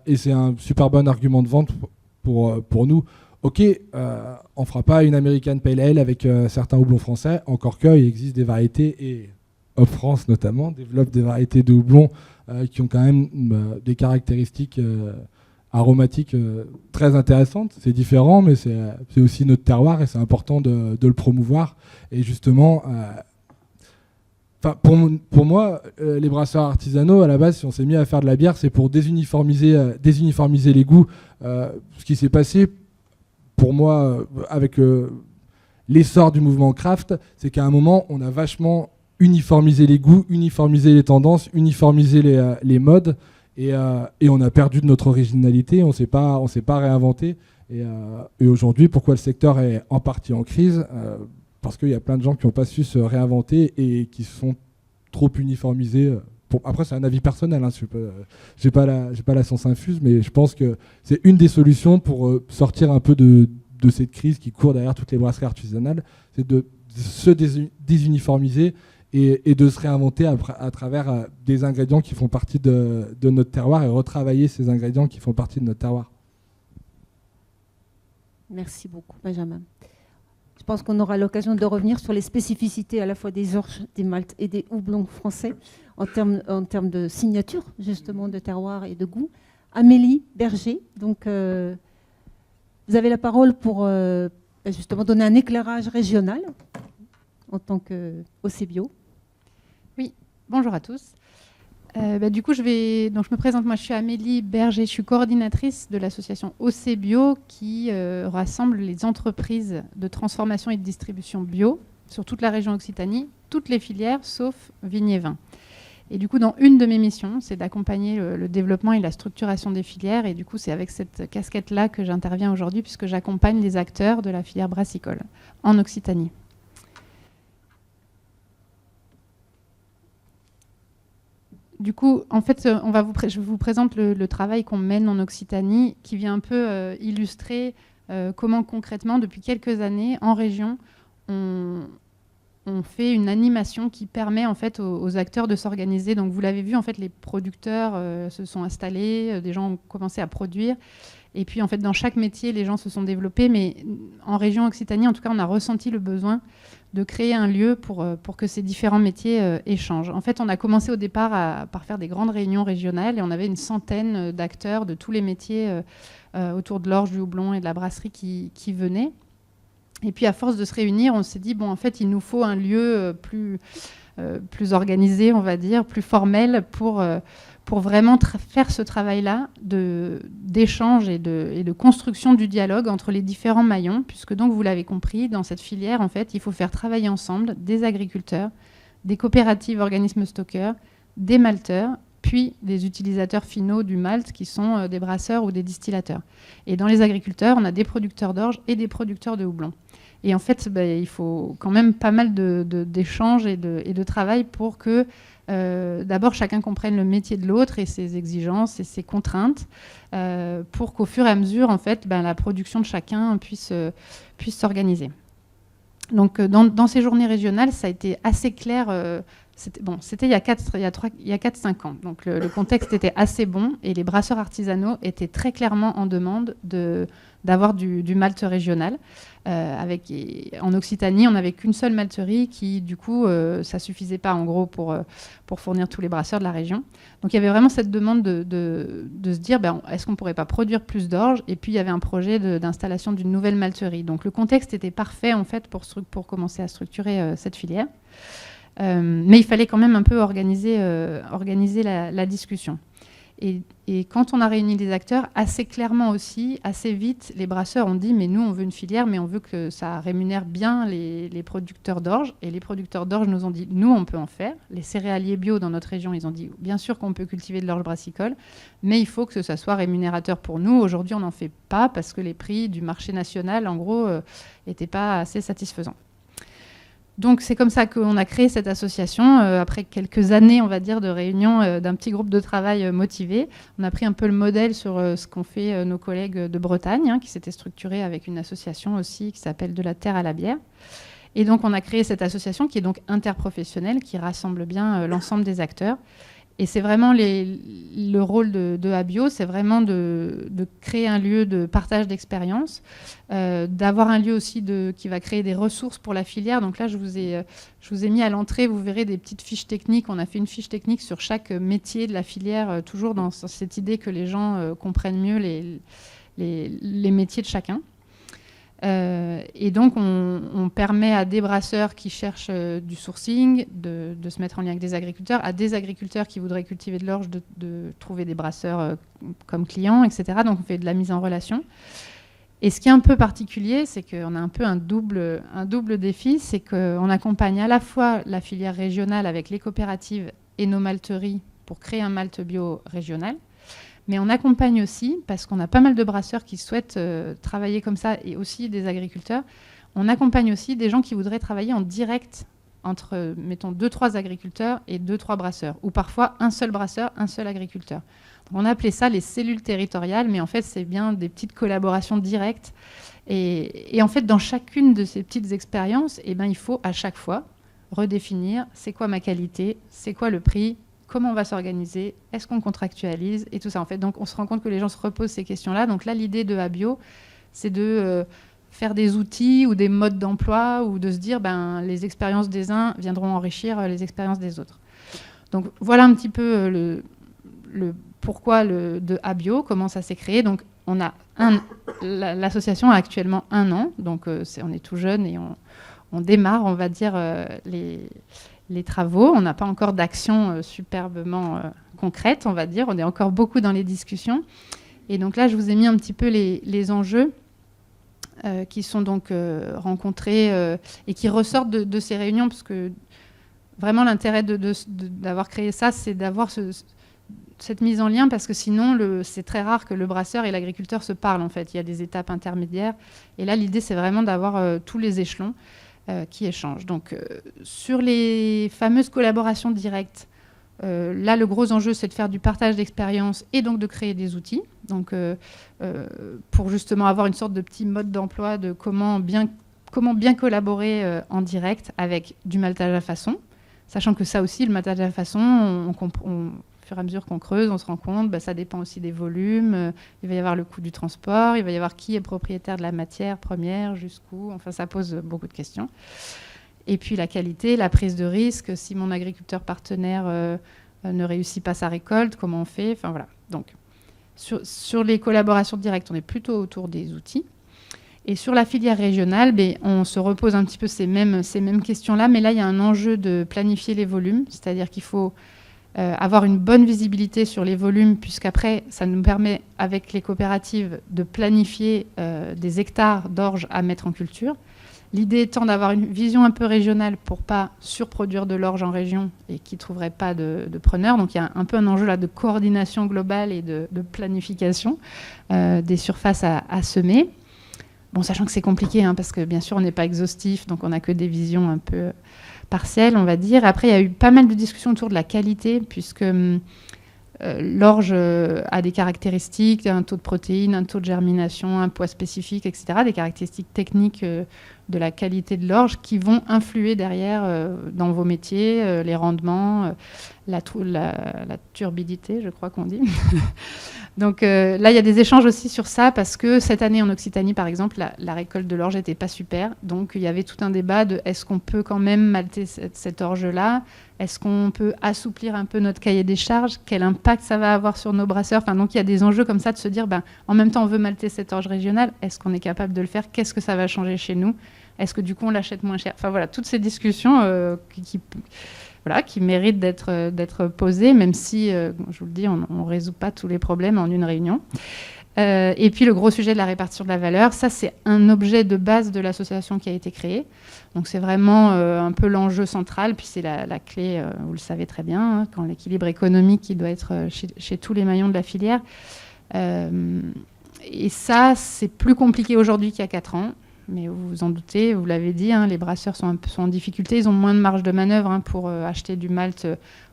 et c'est un super bon argument de vente pour nous. Ok, on ne fera pas une American Pale Ale avec certains houblons français, encore qu'il existe des variétés, et Hop France notamment développe des variétés de houblons qui ont quand même des caractéristiques aromatiques très intéressantes. C'est différent, mais c'est aussi notre terroir, et c'est important de le promouvoir. Et justement, pour moi, les brasseurs artisanaux, à la base, si on s'est mis à faire de la bière, c'est pour désuniformiser les goûts. Ce qui s'est passé pour moi avec l'essor du mouvement craft, c'est qu'à un moment, on a vachement uniformisé les goûts, uniformisé les tendances, uniformisé les modes, et on a perdu de notre originalité, on s'est pas réinventé. Et aujourd'hui, pourquoi le secteur est en partie en crise ? Parce qu'il y a plein de gens qui n'ont pas su se réinventer et qui sont trop uniformisés. Après, c'est un avis personnel, hein, j'ai pas la science infuse, mais je pense que c'est une des solutions pour sortir un peu de cette crise qui court derrière toutes les brasseries artisanales, c'est de se désuniformiser et de se réinventer à travers des ingrédients qui font partie de notre terroir, et retravailler ces ingrédients qui font partie de notre terroir. Merci beaucoup, Benjamin. Je pense qu'on aura l'occasion de revenir sur les spécificités à la fois des orges, des maltes et des houblons français en termes de signature, justement, de terroir et de goût. Amélie Berger, donc vous avez la parole pour justement donner un éclairage régional en tant qu'OC Bio. Oui, bonjour à tous. Du coup, je me présente, moi je suis Amélie Berger, je suis coordinatrice de l'association OC Bio qui rassemble les entreprises de transformation et de distribution bio sur toute la région Occitanie, toutes les filières sauf vignes et vins. Et du coup, dans une de mes missions, c'est d'accompagner le développement et la structuration des filières. Et du coup, c'est avec cette casquette-là que j'interviens aujourd'hui puisque j'accompagne les acteurs de la filière brassicole en Occitanie. Du coup, en fait, je vous présente le travail qu'on mène en Occitanie qui vient un peu illustrer comment concrètement, depuis quelques années, en région, on fait une animation qui permet en fait aux acteurs de s'organiser. Donc vous l'avez vu, en fait, les producteurs se sont installés, des gens ont commencé à produire. Et puis en fait, dans chaque métier, les gens se sont développés. Mais en région Occitanie, en tout cas, on a ressenti le besoin de créer un lieu pour que ces différents métiers échangent. En fait, on a commencé au départ par faire des grandes réunions régionales et on avait une centaine d'acteurs de tous les métiers autour de l'orge, du houblon et de la brasserie qui venaient. Et puis, à force de se réunir, on s'est dit, bon, en fait, il nous faut un lieu plus organisé, on va dire, plus formel pour vraiment faire ce travail-là d'échange et de construction du dialogue entre les différents maillons, puisque donc, vous l'avez compris, dans cette filière, en fait, il faut faire travailler ensemble des agriculteurs, des coopératives, organismes stockeurs, des malteurs, puis des utilisateurs finaux du malt qui sont des brasseurs ou des distillateurs. Et dans les agriculteurs, on a des producteurs d'orge et des producteurs de houblon. Et en fait, il faut quand même pas mal d'échanges et de travail pour que d'abord chacun comprenne le métier de l'autre et ses exigences et ses contraintes, pour qu'au fur et à mesure, en fait, la production de chacun puisse s'organiser. Donc, dans ces journées régionales, ça a été assez clair. C'était il y a 4-5 ans. Donc, le contexte était assez bon et les brasseurs artisanaux étaient très clairement en demande d'avoir du malt régional. En Occitanie, on n'avait qu'une seule malterie qui, du coup, ça ne suffisait pas, en gros, pour fournir tous les brasseurs de la région. Donc, il y avait vraiment cette demande de se dire, est-ce qu'on ne pourrait pas produire plus d'orge ? Et puis, il y avait un projet d'installation d'une nouvelle malterie. Donc, le contexte était parfait, en fait, pour commencer à structurer cette filière. Mais il fallait quand même un peu organiser la discussion. Et quand on a réuni les acteurs, assez clairement aussi, assez vite, les brasseurs ont dit « mais nous, on veut une filière, mais on veut que ça rémunère bien les producteurs d'orge ». Et les producteurs d'orge nous ont dit « nous, on peut en faire ». Les céréaliers bio dans notre région, ils ont dit « bien sûr qu'on peut cultiver de l'orge brassicole, mais il faut que ça soit rémunérateur pour nous ». Aujourd'hui, on n'en fait pas parce que les prix du marché national, en gros, n'étaient pas assez satisfaisants. Donc c'est comme ça qu'on a créé cette association, après quelques années, on va dire, de réunion d'un petit groupe de travail motivé. On a pris un peu le modèle sur ce qu'ont fait nos collègues de Bretagne, qui s'étaient structurés avec une association aussi qui s'appelle De la Terre à la Bière. Et donc on a créé cette association qui est donc interprofessionnelle, qui rassemble bien l'ensemble des acteurs. Et c'est vraiment le rôle de Abio, c'est vraiment de créer un lieu de partage d'expérience, d'avoir un lieu aussi qui va créer des ressources pour la filière. Donc là, je vous ai mis à l'entrée, vous verrez des petites fiches techniques. On a fait une fiche technique sur chaque métier de la filière, toujours dans cette idée que les gens comprennent mieux les métiers de chacun. Et donc, on permet à des brasseurs qui cherchent du sourcing de se mettre en lien avec des agriculteurs, à des agriculteurs qui voudraient cultiver de l'orge de trouver des brasseurs comme clients, etc. Donc, on fait de la mise en relation. Et ce qui est un peu particulier, c'est qu'on a un peu un double défi, c'est qu'on accompagne à la fois la filière régionale avec les coopératives et nos malteries pour créer un malt bio régional. Mais on accompagne aussi, parce qu'on a pas mal de brasseurs qui souhaitent travailler comme ça, et aussi des agriculteurs, on accompagne aussi des gens qui voudraient travailler en direct entre, mettons, 2-3 agriculteurs et 2-3 brasseurs, ou parfois un seul brasseur, un seul agriculteur. Donc on a appelé ça les cellules territoriales, mais en fait, c'est bien des petites collaborations directes. Et en fait, dans chacune de ces petites expériences, il faut à chaque fois redéfinir c'est quoi ma qualité, c'est quoi le prix, comment on va s'organiser, est-ce qu'on contractualise et tout ça. En fait, donc, on se rend compte que les gens se reposent ces questions-là. Donc là, l'idée de Abio, c'est de faire des outils ou des modes d'emploi ou de se dire les expériences des uns viendront enrichir les expériences des autres. Donc voilà un petit peu le pourquoi de Abio, comment ça s'est créé. Donc on a l'association a actuellement 1 an, donc on est tout jeune et on démarre, on va dire, les travaux. On n'a pas encore d'action superbement concrète, on va dire. On est encore beaucoup dans les discussions. Et donc là, je vous ai mis un petit peu les enjeux qui sont donc rencontrés et qui ressortent de ces réunions, parce que vraiment l'intérêt d'avoir créé ça, c'est d'avoir cette mise en lien, parce que sinon, c'est très rare que le brasseur et l'agriculteur se parlent, en fait. Il y a des étapes intermédiaires. Et là, l'idée, c'est vraiment d'avoir tous les échelons qui échangent. Donc, sur les fameuses collaborations directes, là, le gros enjeu, c'est de faire du partage d'expérience et donc de créer des outils. Donc, pour justement avoir une sorte de petit mode d'emploi de comment bien collaborer en direct avec du maltage à façon. Sachant que ça aussi, le maltage à façon, au fur et à mesure qu'on creuse, on se rend compte, ça dépend aussi des volumes. Il va y avoir le coût du transport, il va y avoir qui est propriétaire de la matière première, jusqu'où. Enfin, ça pose beaucoup de questions. Et puis la qualité, la prise de risque. Si mon agriculteur partenaire ne réussit pas sa récolte, comment on fait? Enfin voilà. Donc, sur les collaborations directes, on est plutôt autour des outils. Et sur la filière régionale, on se repose un petit peu ces mêmes questions-là, mais là, il y a un enjeu de planifier les volumes, c'est-à-dire qu'il faut avoir une bonne visibilité sur les volumes, puisqu'après, ça nous permet, avec les coopératives, de planifier des hectares d'orge à mettre en culture. L'idée étant d'avoir une vision un peu régionale pour ne pas surproduire de l'orge en région et qui ne trouverait pas de preneurs. Donc il y a un peu un enjeu là de coordination globale et de planification des surfaces à semer. Bon, sachant que c'est compliqué, parce que bien sûr, on n'est pas exhaustif, donc on n'a que des visions un peu partielles, on va dire. Après, il y a eu pas mal de discussions autour de la qualité, puisque l'orge a des caractéristiques, un taux de protéines, un taux de germination, un poids spécifique, etc., des caractéristiques techniques de la qualité de l'orge qui vont influer derrière dans vos métiers, les rendements, la turbidité, je crois qu'on dit. Donc là, il y a des échanges aussi sur ça, parce que cette année en Occitanie, par exemple, la récolte de l'orge n'était pas super. Donc il y avait tout un débat de est-ce qu'on peut quand même malter cette orge-là? Est-ce qu'on peut assouplir un peu notre cahier des charges? Quel impact ça va avoir sur nos brasseurs? Enfin, donc il y a des enjeux comme ça de se dire, en même temps, on veut malter cette orge régionale. Est-ce qu'on est capable de le faire? Qu'est-ce que ça va changer chez nous? Est-ce que du coup, on l'achète moins cher? Enfin voilà, toutes ces discussions qui méritent d'être posées, même si, je vous le dis, on ne résout pas tous les problèmes en une réunion. Et puis le gros sujet de la répartition de la valeur, ça c'est un objet de base de l'association qui a été créée. Donc c'est vraiment un peu l'enjeu central, puis c'est la clé, vous le savez très bien, quand l'équilibre économique qui doit être chez tous les maillons de la filière. Et ça, c'est plus compliqué aujourd'hui qu'il y a 4 ans. Mais vous vous en doutez, vous l'avez dit, les brasseurs sont en difficulté, ils ont moins de marge de manœuvre pour acheter du malt.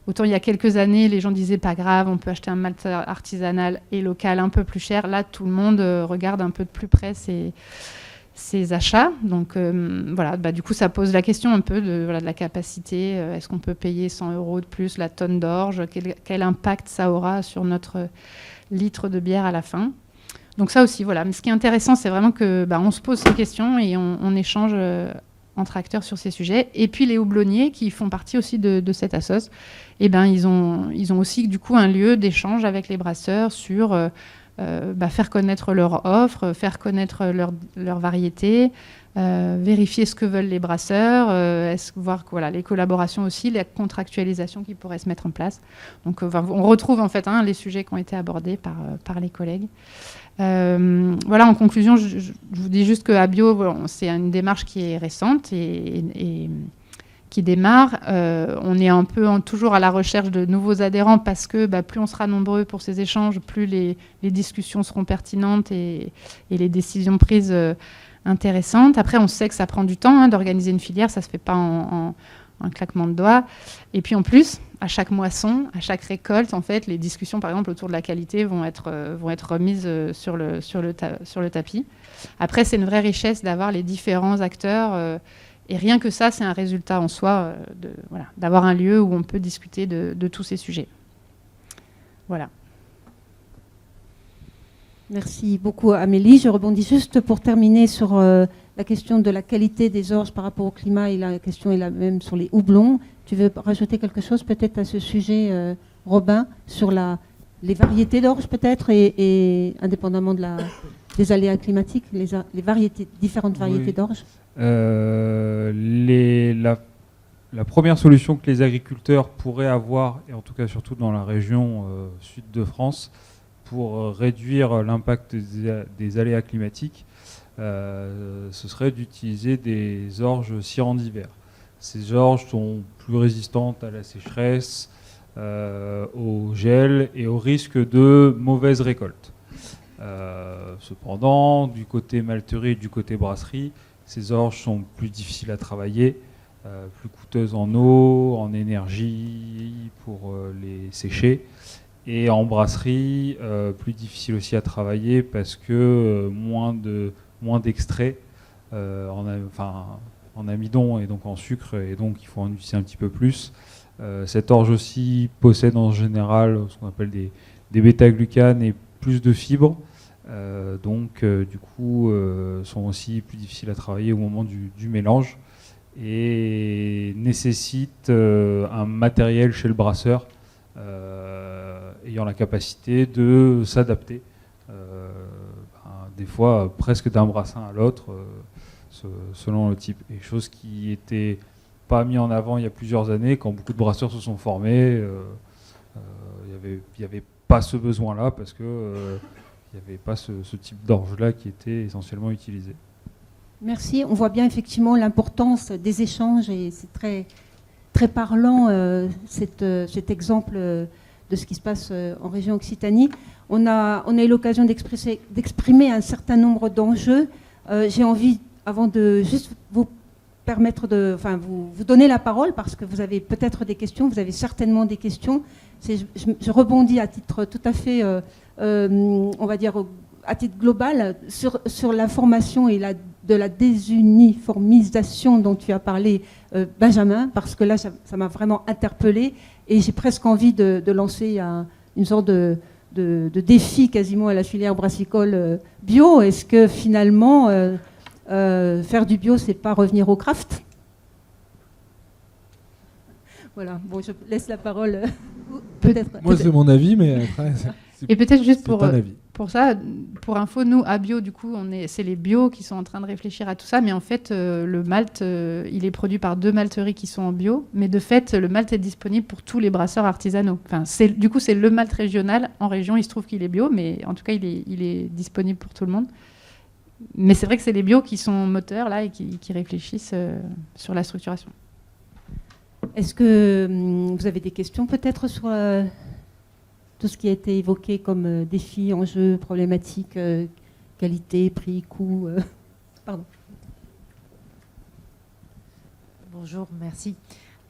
Autant il y a quelques années, les gens disaient pas grave, on peut acheter un malt artisanal et local un peu plus cher. Là, tout le monde regarde un peu de plus près ses achats. Donc voilà, du coup, ça pose la question un peu de la capacité. Est-ce qu'on peut payer 100 € de plus la tonne d'orge? Quel impact ça aura sur notre litre de bière à la fin? Donc ça aussi, voilà. Mais ce qui est intéressant, c'est vraiment que on se pose ces questions et on échange entre acteurs sur ces sujets. Et puis les houblonniers, qui font partie aussi de cette assoce, ils ont aussi du coup un lieu d'échange avec les brasseurs sur faire connaître leur offre, faire connaître leur variété, vérifier ce que veulent les brasseurs, voir les collaborations aussi, la contractualisation qui pourrait se mettre en place. Donc on retrouve en fait les sujets qui ont été abordés par les collègues. En conclusion, je vous dis juste que Abio, c'est une démarche qui est récente et qui démarre. On est un peu toujours à la recherche de nouveaux adhérents, parce que plus on sera nombreux pour ces échanges, plus les discussions seront pertinentes et les décisions prises intéressantes. Après, on sait que ça prend du temps d'organiser une filière, ça ne se fait pas en un claquement de doigts. Et puis en plus, à chaque moisson, à chaque récolte, en fait, les discussions, par exemple, autour de la qualité vont être remises sur le tapis. Après, c'est une vraie richesse d'avoir les différents acteurs. Et rien que ça, c'est un résultat en soi, d'avoir un lieu où on peut discuter de tous ces sujets. Voilà. Merci beaucoup Amélie. Je rebondis juste pour terminer sur la question de la qualité des orges par rapport au climat, et la question est la même sur les houblons. Tu veux rajouter quelque chose peut-être à ce sujet, Robin, sur les variétés d'orge peut-être, et indépendamment des aléas climatiques, les différentes variétés d'orge? La première solution que les agriculteurs pourraient avoir, et en tout cas surtout dans la région sud de France, pour réduire l'impact des aléas climatiques, ce serait d'utiliser des orges cyrandivers. Ces orges sont plus résistantes à la sécheresse, au gel et au risque de mauvaises récoltes. Cependant, du côté malterie et du côté brasserie, ces orges sont plus difficiles à travailler, plus coûteuses en eau, en énergie pour les sécher, et en brasserie, plus difficile aussi à travailler parce que moins d'extraits en amidon et donc en sucre, et donc il faut en utiliser un petit peu plus. Cette orge aussi possède en général ce qu'on appelle des bêta-glucanes et plus de fibres, du coup sont aussi plus difficiles à travailler au moment du mélange, et nécessitent un matériel chez le brasseur ayant la capacité de s'adapter, des fois presque d'un brassin à l'autre, selon le type. Et chose qui n'était pas mis en avant il y a plusieurs années, quand beaucoup de brasseurs se sont formés. Il n'y avait pas ce besoin-là, parce que il n'y avait pas ce type d'orge-là qui était essentiellement utilisé. Merci. On voit bien effectivement l'importance des échanges, et c'est très, très parlant cet exemple de ce qui se passe en région Occitanie. On a eu l'occasion d'exprimer un certain nombre d'enjeux. J'ai envie, avant de juste vous permettre vous donner la parole, parce que vous avez peut-être des questions, vous avez certainement des questions. Je rebondis à titre tout à fait, on va dire, à titre global, sur la formation et de la désuniformisation dont tu as parlé, Benjamin, parce que là, ça m'a vraiment interpellée, et j'ai presque envie de lancer une sorte de défi quasiment à la filière brassicole bio. Est-ce que finalement, faire du bio, c'est pas revenir au craft? Voilà, bon, je laisse la parole. Peut-être. Moi, c'est mon avis, mais après... Et peut-être juste pour ça, pour info, nous, à Bio, du coup, c'est les bio qui sont en train de réfléchir à tout ça. Mais en fait, le malt, il est produit par 2 malteries qui sont en bio. Mais de fait, le malt est disponible pour tous les brasseurs artisanaux. Enfin, du coup, c'est le malt régional. En région, il se trouve qu'il est bio, mais en tout cas, il est disponible pour tout le monde. Mais c'est vrai que c'est les bio qui sont moteurs, là, et qui réfléchissent sur la structuration. Est-ce que vous avez des questions peut-être sur tout ce qui a été évoqué comme défis, enjeux, problématiques, qualité, prix, coût Pardon. Bonjour, merci.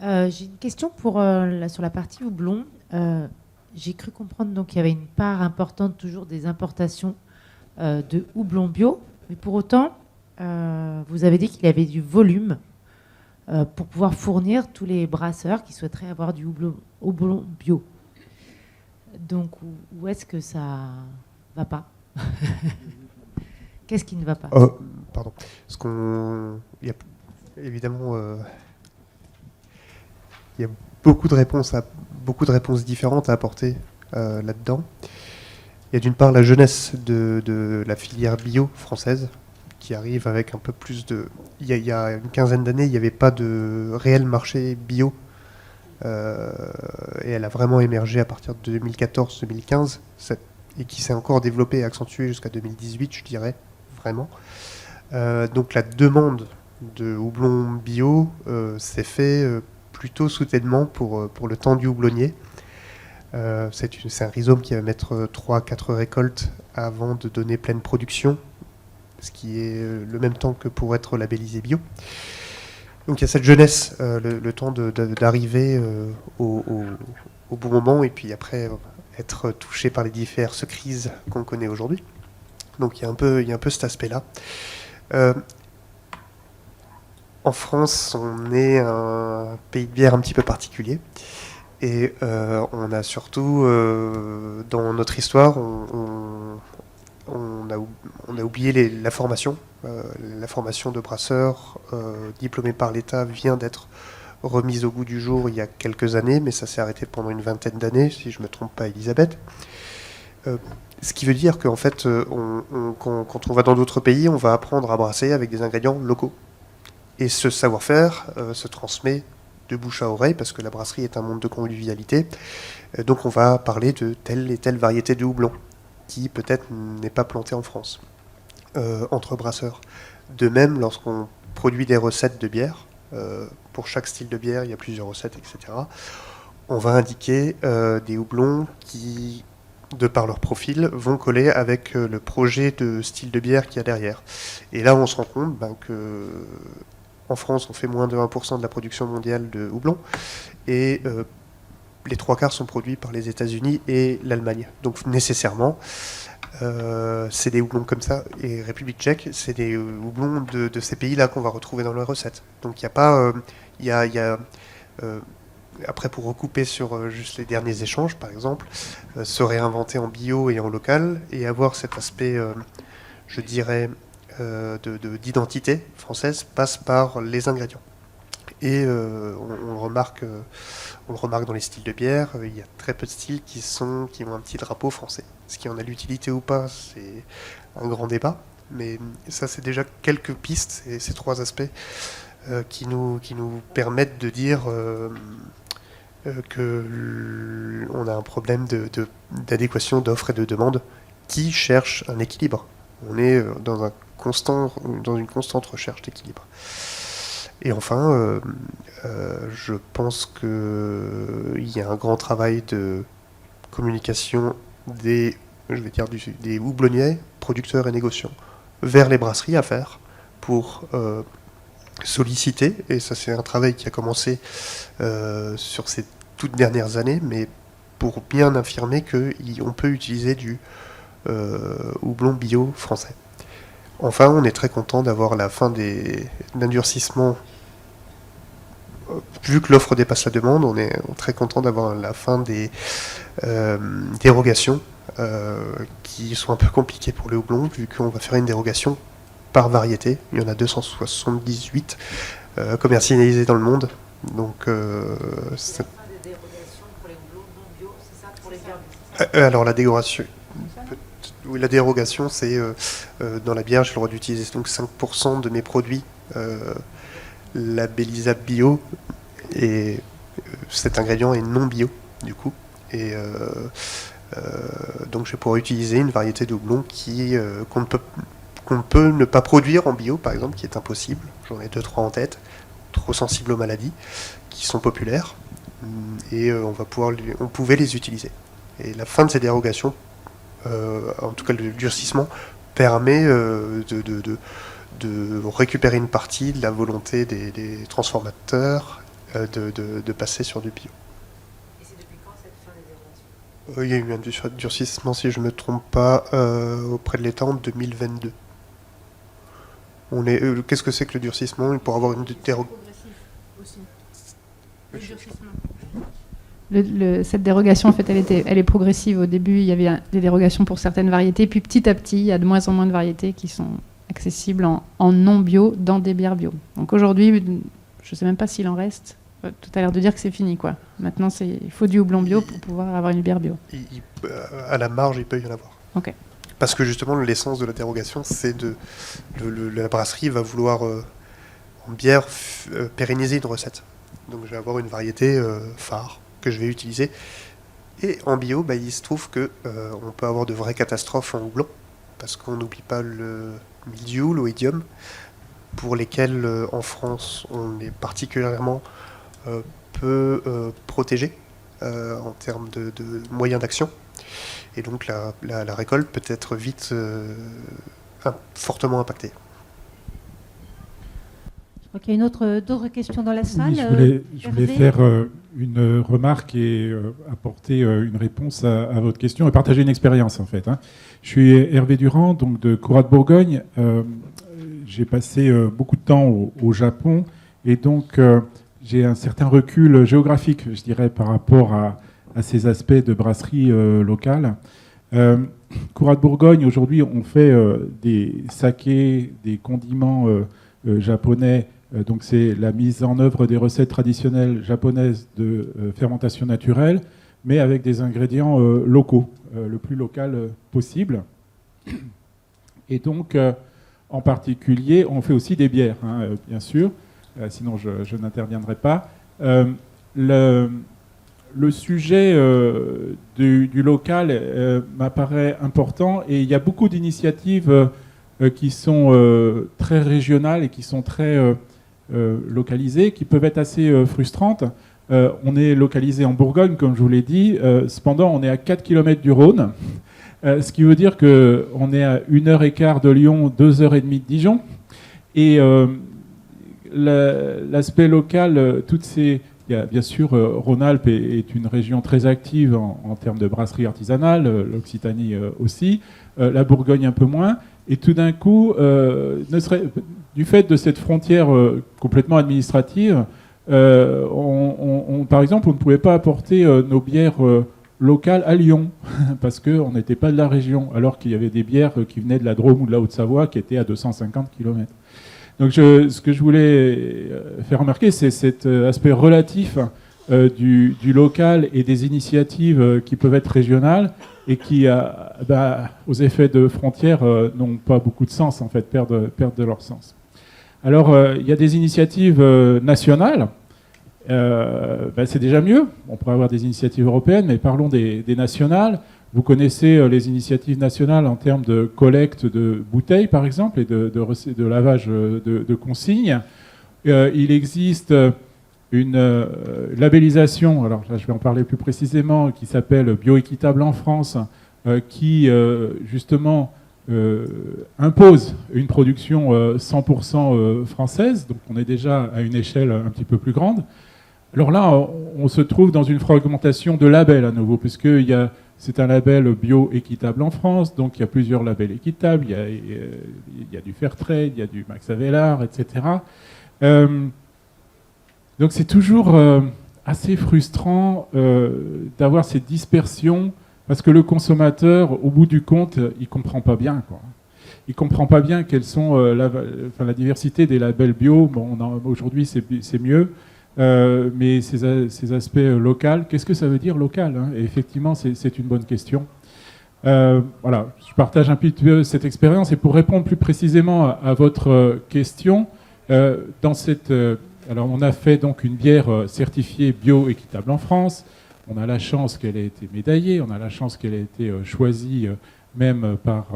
J'ai une question sur la partie houblon. J'ai cru comprendre donc, qu'il y avait une part importante toujours des importations de houblon bio, mais pour autant, vous avez dit qu'il y avait du volume pour pouvoir fournir tous les brasseurs qui souhaiteraient avoir du houblon bio. Donc, où est-ce que ça va pas? Qu'est-ce qui ne va pas? Pardon. Évidemment, il y a beaucoup de réponses différentes à apporter là-dedans. Il y a d'une part la jeunesse de la filière bio française, qui arrive avec un peu plus de... Il y a une quinzaine d'années, il n'y avait pas de réel marché bio. Et elle a vraiment émergé à partir de 2014-2015, et qui s'est encore développée et accentuée jusqu'à 2018, je dirais, vraiment. Donc la demande de houblon bio s'est fait plutôt soudainement pour le temps du houblonnier. C'est un rhizome qui va mettre 3-4 récoltes avant de donner pleine production, ce qui est le même temps que pour être labellisé bio. Donc il y a cette jeunesse, le temps d'arriver au bon moment, et puis après être touché par les diverses crises qu'on connaît aujourd'hui. Donc il y a un peu cet aspect-là. En France, on est un pays de bière un petit peu particulier, et on a surtout, dans notre histoire, on a oublié la formation. La formation de brasseur diplômé par l'État vient d'être remise au goût du jour il y a quelques années, mais ça s'est arrêté pendant une vingtaine d'années, si je ne me trompe pas, Elisabeth. Ce qui veut dire qu'en fait, quand on va dans d'autres pays, on va apprendre à brasser avec des ingrédients locaux. Et ce savoir-faire se transmet de bouche à oreille, parce que la brasserie est un monde de convivialité. Donc on va parler de telle et telle variété de houblon, qui peut-être n'est pas plantée en France, entre brasseurs. De même, lorsqu'on produit des recettes de bière, pour chaque style de bière, il y a plusieurs recettes, etc. On va indiquer des houblons qui, de par leur profil, vont coller avec le projet de style de bière qu'il y a derrière. Et là, on se rend compte que en France, on fait moins de 1% de la production mondiale de houblon, et les 3/4 sont produits par les États-Unis et l'Allemagne. Donc nécessairement, c'est des houblons comme ça, et République tchèque, c'est des houblons de ces pays-là qu'on va retrouver dans les recettes. Donc il n'y a pas... après, pour recouper sur juste les derniers échanges, par exemple, se réinventer en bio et en local, et avoir cet aspect, je dirais, d'identité française, passe par les ingrédients. Et on le remarque dans les styles de bière, il y a très peu de styles qui ont un petit drapeau français. Ce qui en a l'utilité ou pas, c'est un grand débat, mais ça, c'est déjà quelques pistes, et ces 3 aspects qui nous permettent de dire qu'on a un problème d'adéquation d'offres et de demandes qui cherche un équilibre. On est dans une constante recherche d'équilibre. Et enfin, je pense qu'il y a un grand travail de communication des houblonniers, producteurs et négociants vers les brasseries à faire pour solliciter, et ça c'est un travail qui a commencé sur ces toutes dernières années, mais pour bien affirmer qu'on peut utiliser du houblon bio français. Enfin, on est très content d'avoir la fin d'un durcissement. Vu que l'offre dépasse la demande, on est très content d'avoir la fin des dérogations qui sont un peu compliquées pour le houblon, vu qu'on va faire une dérogation par variété. Il y en a 278 commercialisées dans le monde. Donc, alors la dérogation... Oui, la dérogation, c'est dans la bière, j'ai le droit d'utiliser donc 5% de mes produits labellisables bio, et cet ingrédient est non bio du coup, et donc je vais pouvoir utiliser une variété de houblon qu'on peut ne pas produire en bio, par exemple, qui est impossible. J'en ai 2-3 en tête, trop sensibles aux maladies, qui sont populaires, et on pouvait les utiliser. Et la fin de ces dérogations, en tout cas le durcissement, permet de récupérer une partie de la volonté des transformateurs de passer sur du bio. Et c'est depuis quand cette fin des dérogations ? Il y a eu un durcissement, si je ne me trompe pas, auprès de l'État en 2022. Qu'est-ce que c'est que le durcissement ? Pour avoir une dérogation aussi. Le durcissement. Cette dérogation, en fait, elle est progressive. Au début, il y avait des dérogations pour certaines variétés, puis petit à petit, il y a de moins en moins de variétés qui sont accessibles en non bio dans des bières bio. Donc aujourd'hui, je ne sais même pas s'il en reste. Tout à l'heure de dire que c'est fini, quoi. Maintenant, il faut du houblon bio pour pouvoir avoir une bière bio. À la marge, il peut y en avoir. Ok. Parce que justement, l'essence de la dérogation, c'est la brasserie va vouloir en bière pérenniser une recette. Donc je vais avoir une variété phare que je vais utiliser. Et en bio, il se trouve que on peut avoir de vraies catastrophes en houblon, parce qu'on n'oublie pas le mildiou, l'oïdium, pour lesquels en France on est particulièrement peu protégé en termes de moyens d'action. Et donc la récolte peut être vite fortement impactée. Ok, d'autres questions dans la salle. Oui, je voulais faire une remarque et apporter une réponse à votre question et partager une expérience en fait. Je suis Hervé Durand, donc de Courat de Bourgogne. J'ai passé beaucoup de temps au Japon et donc j'ai un certain recul géographique, je dirais, par rapport à ces aspects de brasserie locale. Courat de Bourgogne, aujourd'hui, on fait des sakés, des condiments japonais. Donc c'est la mise en œuvre des recettes traditionnelles japonaises de fermentation naturelle, mais avec des ingrédients locaux, le plus local possible. Et donc, en particulier, on fait aussi des bières, hein, bien sûr, sinon je n'interviendrai pas. Le sujet du local m'apparaît important et il y a beaucoup d'initiatives qui sont très régionales et qui sont très localisées, qui peuvent être assez frustrantes. On est localisé en Bourgogne, comme je vous l'ai dit. Cependant, on est à 4 km du Rhône, ce qui veut dire qu'on est à 1h15 de Lyon, 2h30 de Dijon. Et l'aspect local, toutes ces... Il y a, bien sûr, Rhône-Alpes est une région très active en termes de brasserie artisanale, l'Occitanie aussi, la Bourgogne un peu moins. Et tout d'un coup, du fait de cette frontière complètement administrative, par exemple, on ne pouvait pas apporter nos bières locales à Lyon, parce qu'on n'était pas de la région, alors qu'il y avait des bières qui venaient de la Drôme ou de la Haute-Savoie qui étaient à 250 km. Donc ce que je voulais faire remarquer, c'est cet aspect relatif du local et des initiatives qui peuvent être régionales et qui, aux effets de frontières, n'ont pas beaucoup de sens, en fait, perdent de leur sens. Alors, il y a des initiatives nationales. C'est déjà mieux. On pourrait avoir des initiatives européennes, mais parlons des nationales. Vous connaissez les initiatives nationales en termes de collecte de bouteilles, par exemple, et de lavage de consignes. Il existe une labellisation, alors là je vais en parler plus précisément, qui s'appelle Bioéquitable en France, qui justement impose une production 100% française. Donc on est déjà à une échelle un petit peu plus grande. Alors là, on se trouve dans une fragmentation de labels à nouveau, puisque c'est un label bio-équitable en France, donc il y a plusieurs labels équitables, il y a du Fairtrade, il y a du Max Havelaar, etc. Donc c'est toujours assez frustrant d'avoir cette dispersion, parce que le consommateur, au bout du compte, il ne comprend pas bien, quoi. Il ne comprend pas bien quelles sont la diversité des labels bio. Bon, aujourd'hui, c'est mieux. Mais ces aspects locaux, qu'est-ce que ça veut dire local, hein? Et effectivement, c'est une bonne question. Voilà, je partage un peu cette expérience. Et pour répondre plus précisément à votre question, alors on a fait donc une bière certifiée bio-équitable en France. On a la chance qu'elle ait été médaillée, on a la chance qu'elle ait été choisie même par...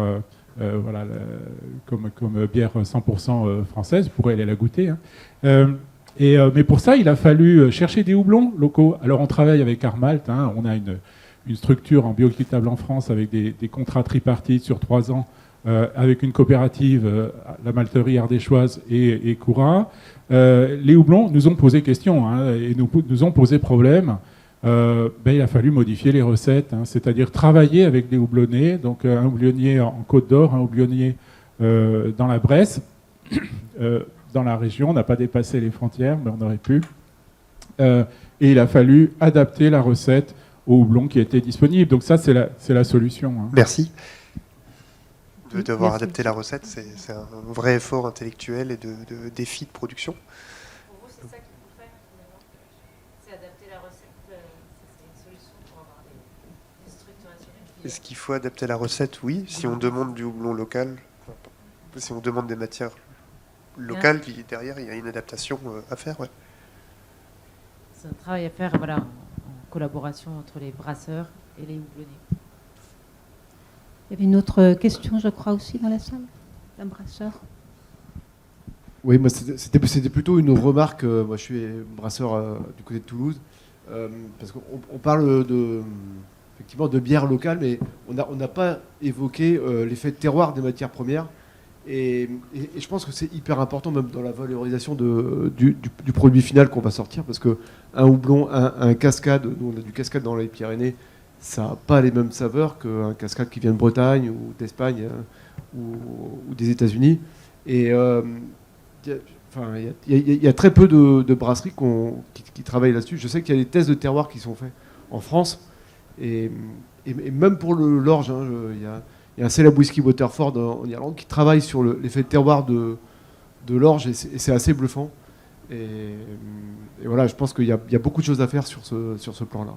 comme bière 100% française. Vous pourrez aller la goûter, hein. Mais pour ça, il a fallu chercher des houblons locaux. Alors on travaille avec Armalt, hein, on a une structure en bioéquitable en France avec des contrats tripartites sur 3 ans avec une coopérative, la malterie ardéchoise et Courat. Les houblons nous ont posé question, hein, et nous ont posé problème. Il a fallu modifier les recettes, hein, c'est-à-dire travailler avec des houblonniers, donc un houblonnier en Côte d'Or, un houblonnier dans la Bresse. Dans la région, on n'a pas dépassé les frontières, mais on aurait pu. Et il a fallu adapter la recette au houblon qui était disponible. Donc ça, c'est la solution, hein. Merci. De devoir adapter la recette, c'est un vrai effort intellectuel et de défi de production. Pour vous, c'est ça qu'il faut faire, finalement. C'est adapter la recette, c'est une solution pour avoir des structurations. Est-ce qu'il faut adapter la recette? Oui. Si on demande du houblon local, si on demande des matières locales, derrière, il y a une adaptation à faire. Ouais. C'est un travail à faire, voilà, en collaboration entre les brasseurs et les houblonniers. Il y avait une autre question, je crois, aussi dans la salle, d'un brasseur. Oui, moi, c'était plutôt une remarque. Moi, je suis brasseur du côté de Toulouse, parce qu'on parle effectivement de bière locale, mais on n'a pas évoqué l'effet de terroir des matières premières. Et je pense que c'est hyper important, même dans la valorisation du produit final qu'on va sortir, parce qu'un houblon, un cascade, nous on a du cascade dans les Pyrénées, ça n'a pas les mêmes saveurs qu'un cascade qui vient de Bretagne ou d'Espagne ou des États-Unis. Et il y a très peu de brasseries qui travaillent là-dessus. Je sais qu'il y a des tests de terroir qui sont faits en France. Et et même pour l'orge, hein, il y a un célèbre whisky Waterford en Irlande qui travaille sur l'effet de terroir de l'orge, et c'est assez bluffant. Et voilà, je pense qu'il y a beaucoup de choses à faire sur ce plan-là.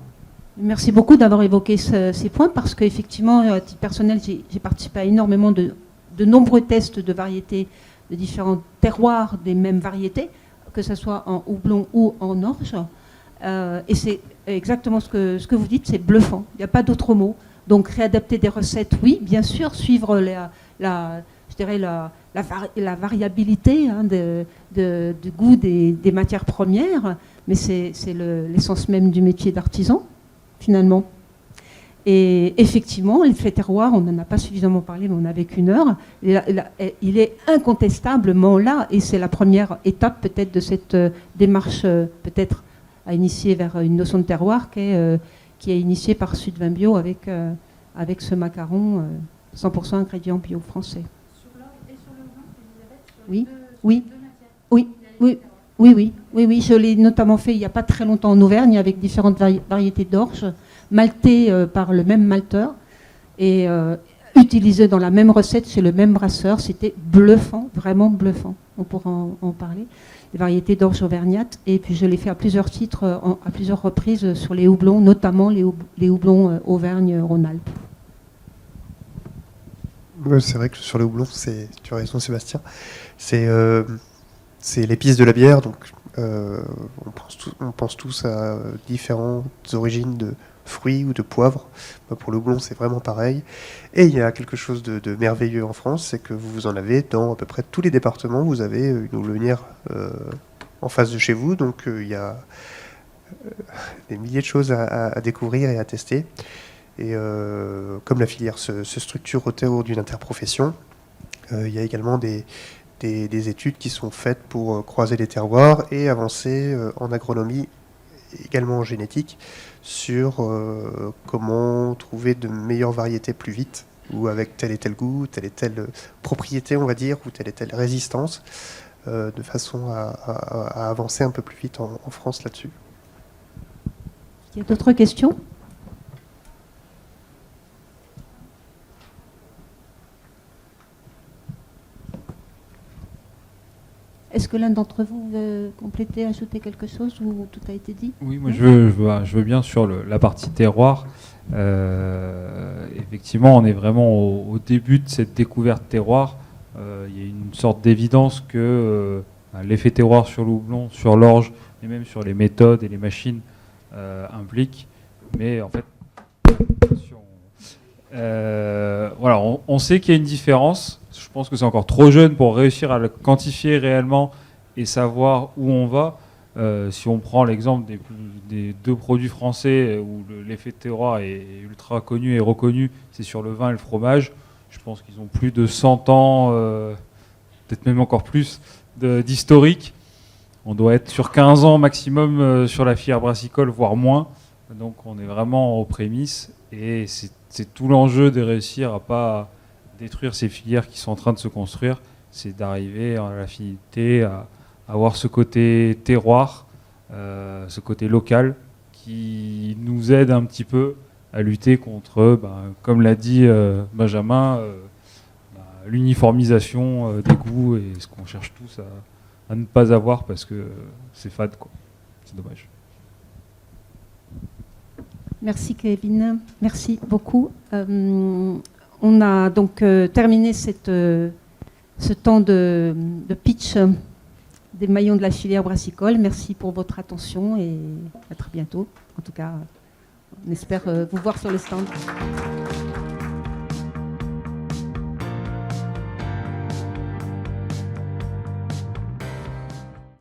Merci beaucoup d'avoir évoqué ces points, parce qu'effectivement, à titre personnel, j'ai participé à énormément de nombreux tests de variétés de différents terroirs des mêmes variétés, que ce soit en houblon ou en orge. Et c'est exactement ce que vous dites, c'est bluffant. Il n'y a pas d'autre mot. Donc réadapter des recettes, oui, bien sûr, suivre la variabilité, hein, du goût des matières premières, mais c'est l'essence même du métier d'artisan, finalement. Et effectivement, l'effet terroir, on n'en a pas suffisamment parlé, mais on n'avait qu'une heure. Il est incontestablement là, et c'est la première étape peut-être de cette démarche peut-être à initier vers une notion de terroir qui est initiée par Sud Vin Bio avec ce macaron 100% ingrédients bio français. Sur l'orge et sur le vin, Oui, je l'ai notamment fait il n'y a pas très longtemps en Auvergne avec différentes variétés d'orge, maltées par le même malteur et utilisées dans la même recette chez le même brasseur. C'était bluffant, vraiment bluffant. On pourra en parler. Des variétés d'orge auvergnate, et puis je l'ai fait à plusieurs titres, à plusieurs reprises sur les houblons, notamment les houblons Auvergne-Rhône-Alpes. Ouais, c'est vrai que sur les houblons, tu as raison Sébastien, c'est l'épice de la bière, donc on pense tous à différentes origines de fruits ou de poivre. Pour le houblon, c'est vraiment pareil. Et il y a quelque chose de merveilleux en France, c'est que vous en avez dans à peu près tous les départements. Vous avez une houblonnière en face de chez vous, donc il y a des milliers de choses à découvrir et à tester. Et comme la filière se structure autour d'une interprofession, il y a également des études qui sont faites pour croiser les terroirs et avancer en agronomie, également en génétique, sur comment trouver de meilleures variétés plus vite, ou avec tel et tel goût, telle et telle propriété, on va dire, ou telle et telle résistance, de façon à avancer un peu plus vite en France là-dessus. Il y a d'autres questions ? Est-ce que l'un d'entre vous veut compléter, ajouter quelque chose, ou tout a été dit ? Oui, moi je veux bien sur la partie terroir. Effectivement, on est vraiment au début de cette découverte terroir. Il y a une sorte d'évidence que l'effet terroir sur le houblon, sur l'orge, et même sur les méthodes et les machines implique. Mais en fait, voilà, on sait qu'il y a une différence. Je pense que c'est encore trop jeune pour réussir à le quantifier réellement et savoir où on va. Si on prend l'exemple des deux produits français où l'effet de terroir est ultra connu et reconnu, c'est sur le vin et le fromage. Je pense qu'ils ont plus de 100 ans, peut-être même encore plus, d'historique. On doit être sur 15 ans maximum sur la filière brassicole, voire moins. Donc on est vraiment aux prémices. Et c'est tout l'enjeu de réussir à pas détruire ces filières qui sont en train de se construire. C'est d'arriver à la finalité à avoir ce côté terroir, ce côté local qui nous aide un petit peu à lutter contre, comme l'a dit Benjamin, l'uniformisation des goûts et ce qu'on cherche tous à ne pas avoir parce que c'est fade, quoi. C'est dommage. Merci Kevin, merci beaucoup. On a donc terminé ce temps de pitch des maillons de la filière brassicole. Merci pour votre attention et à très bientôt. En tout cas, on espère vous voir sur le stand.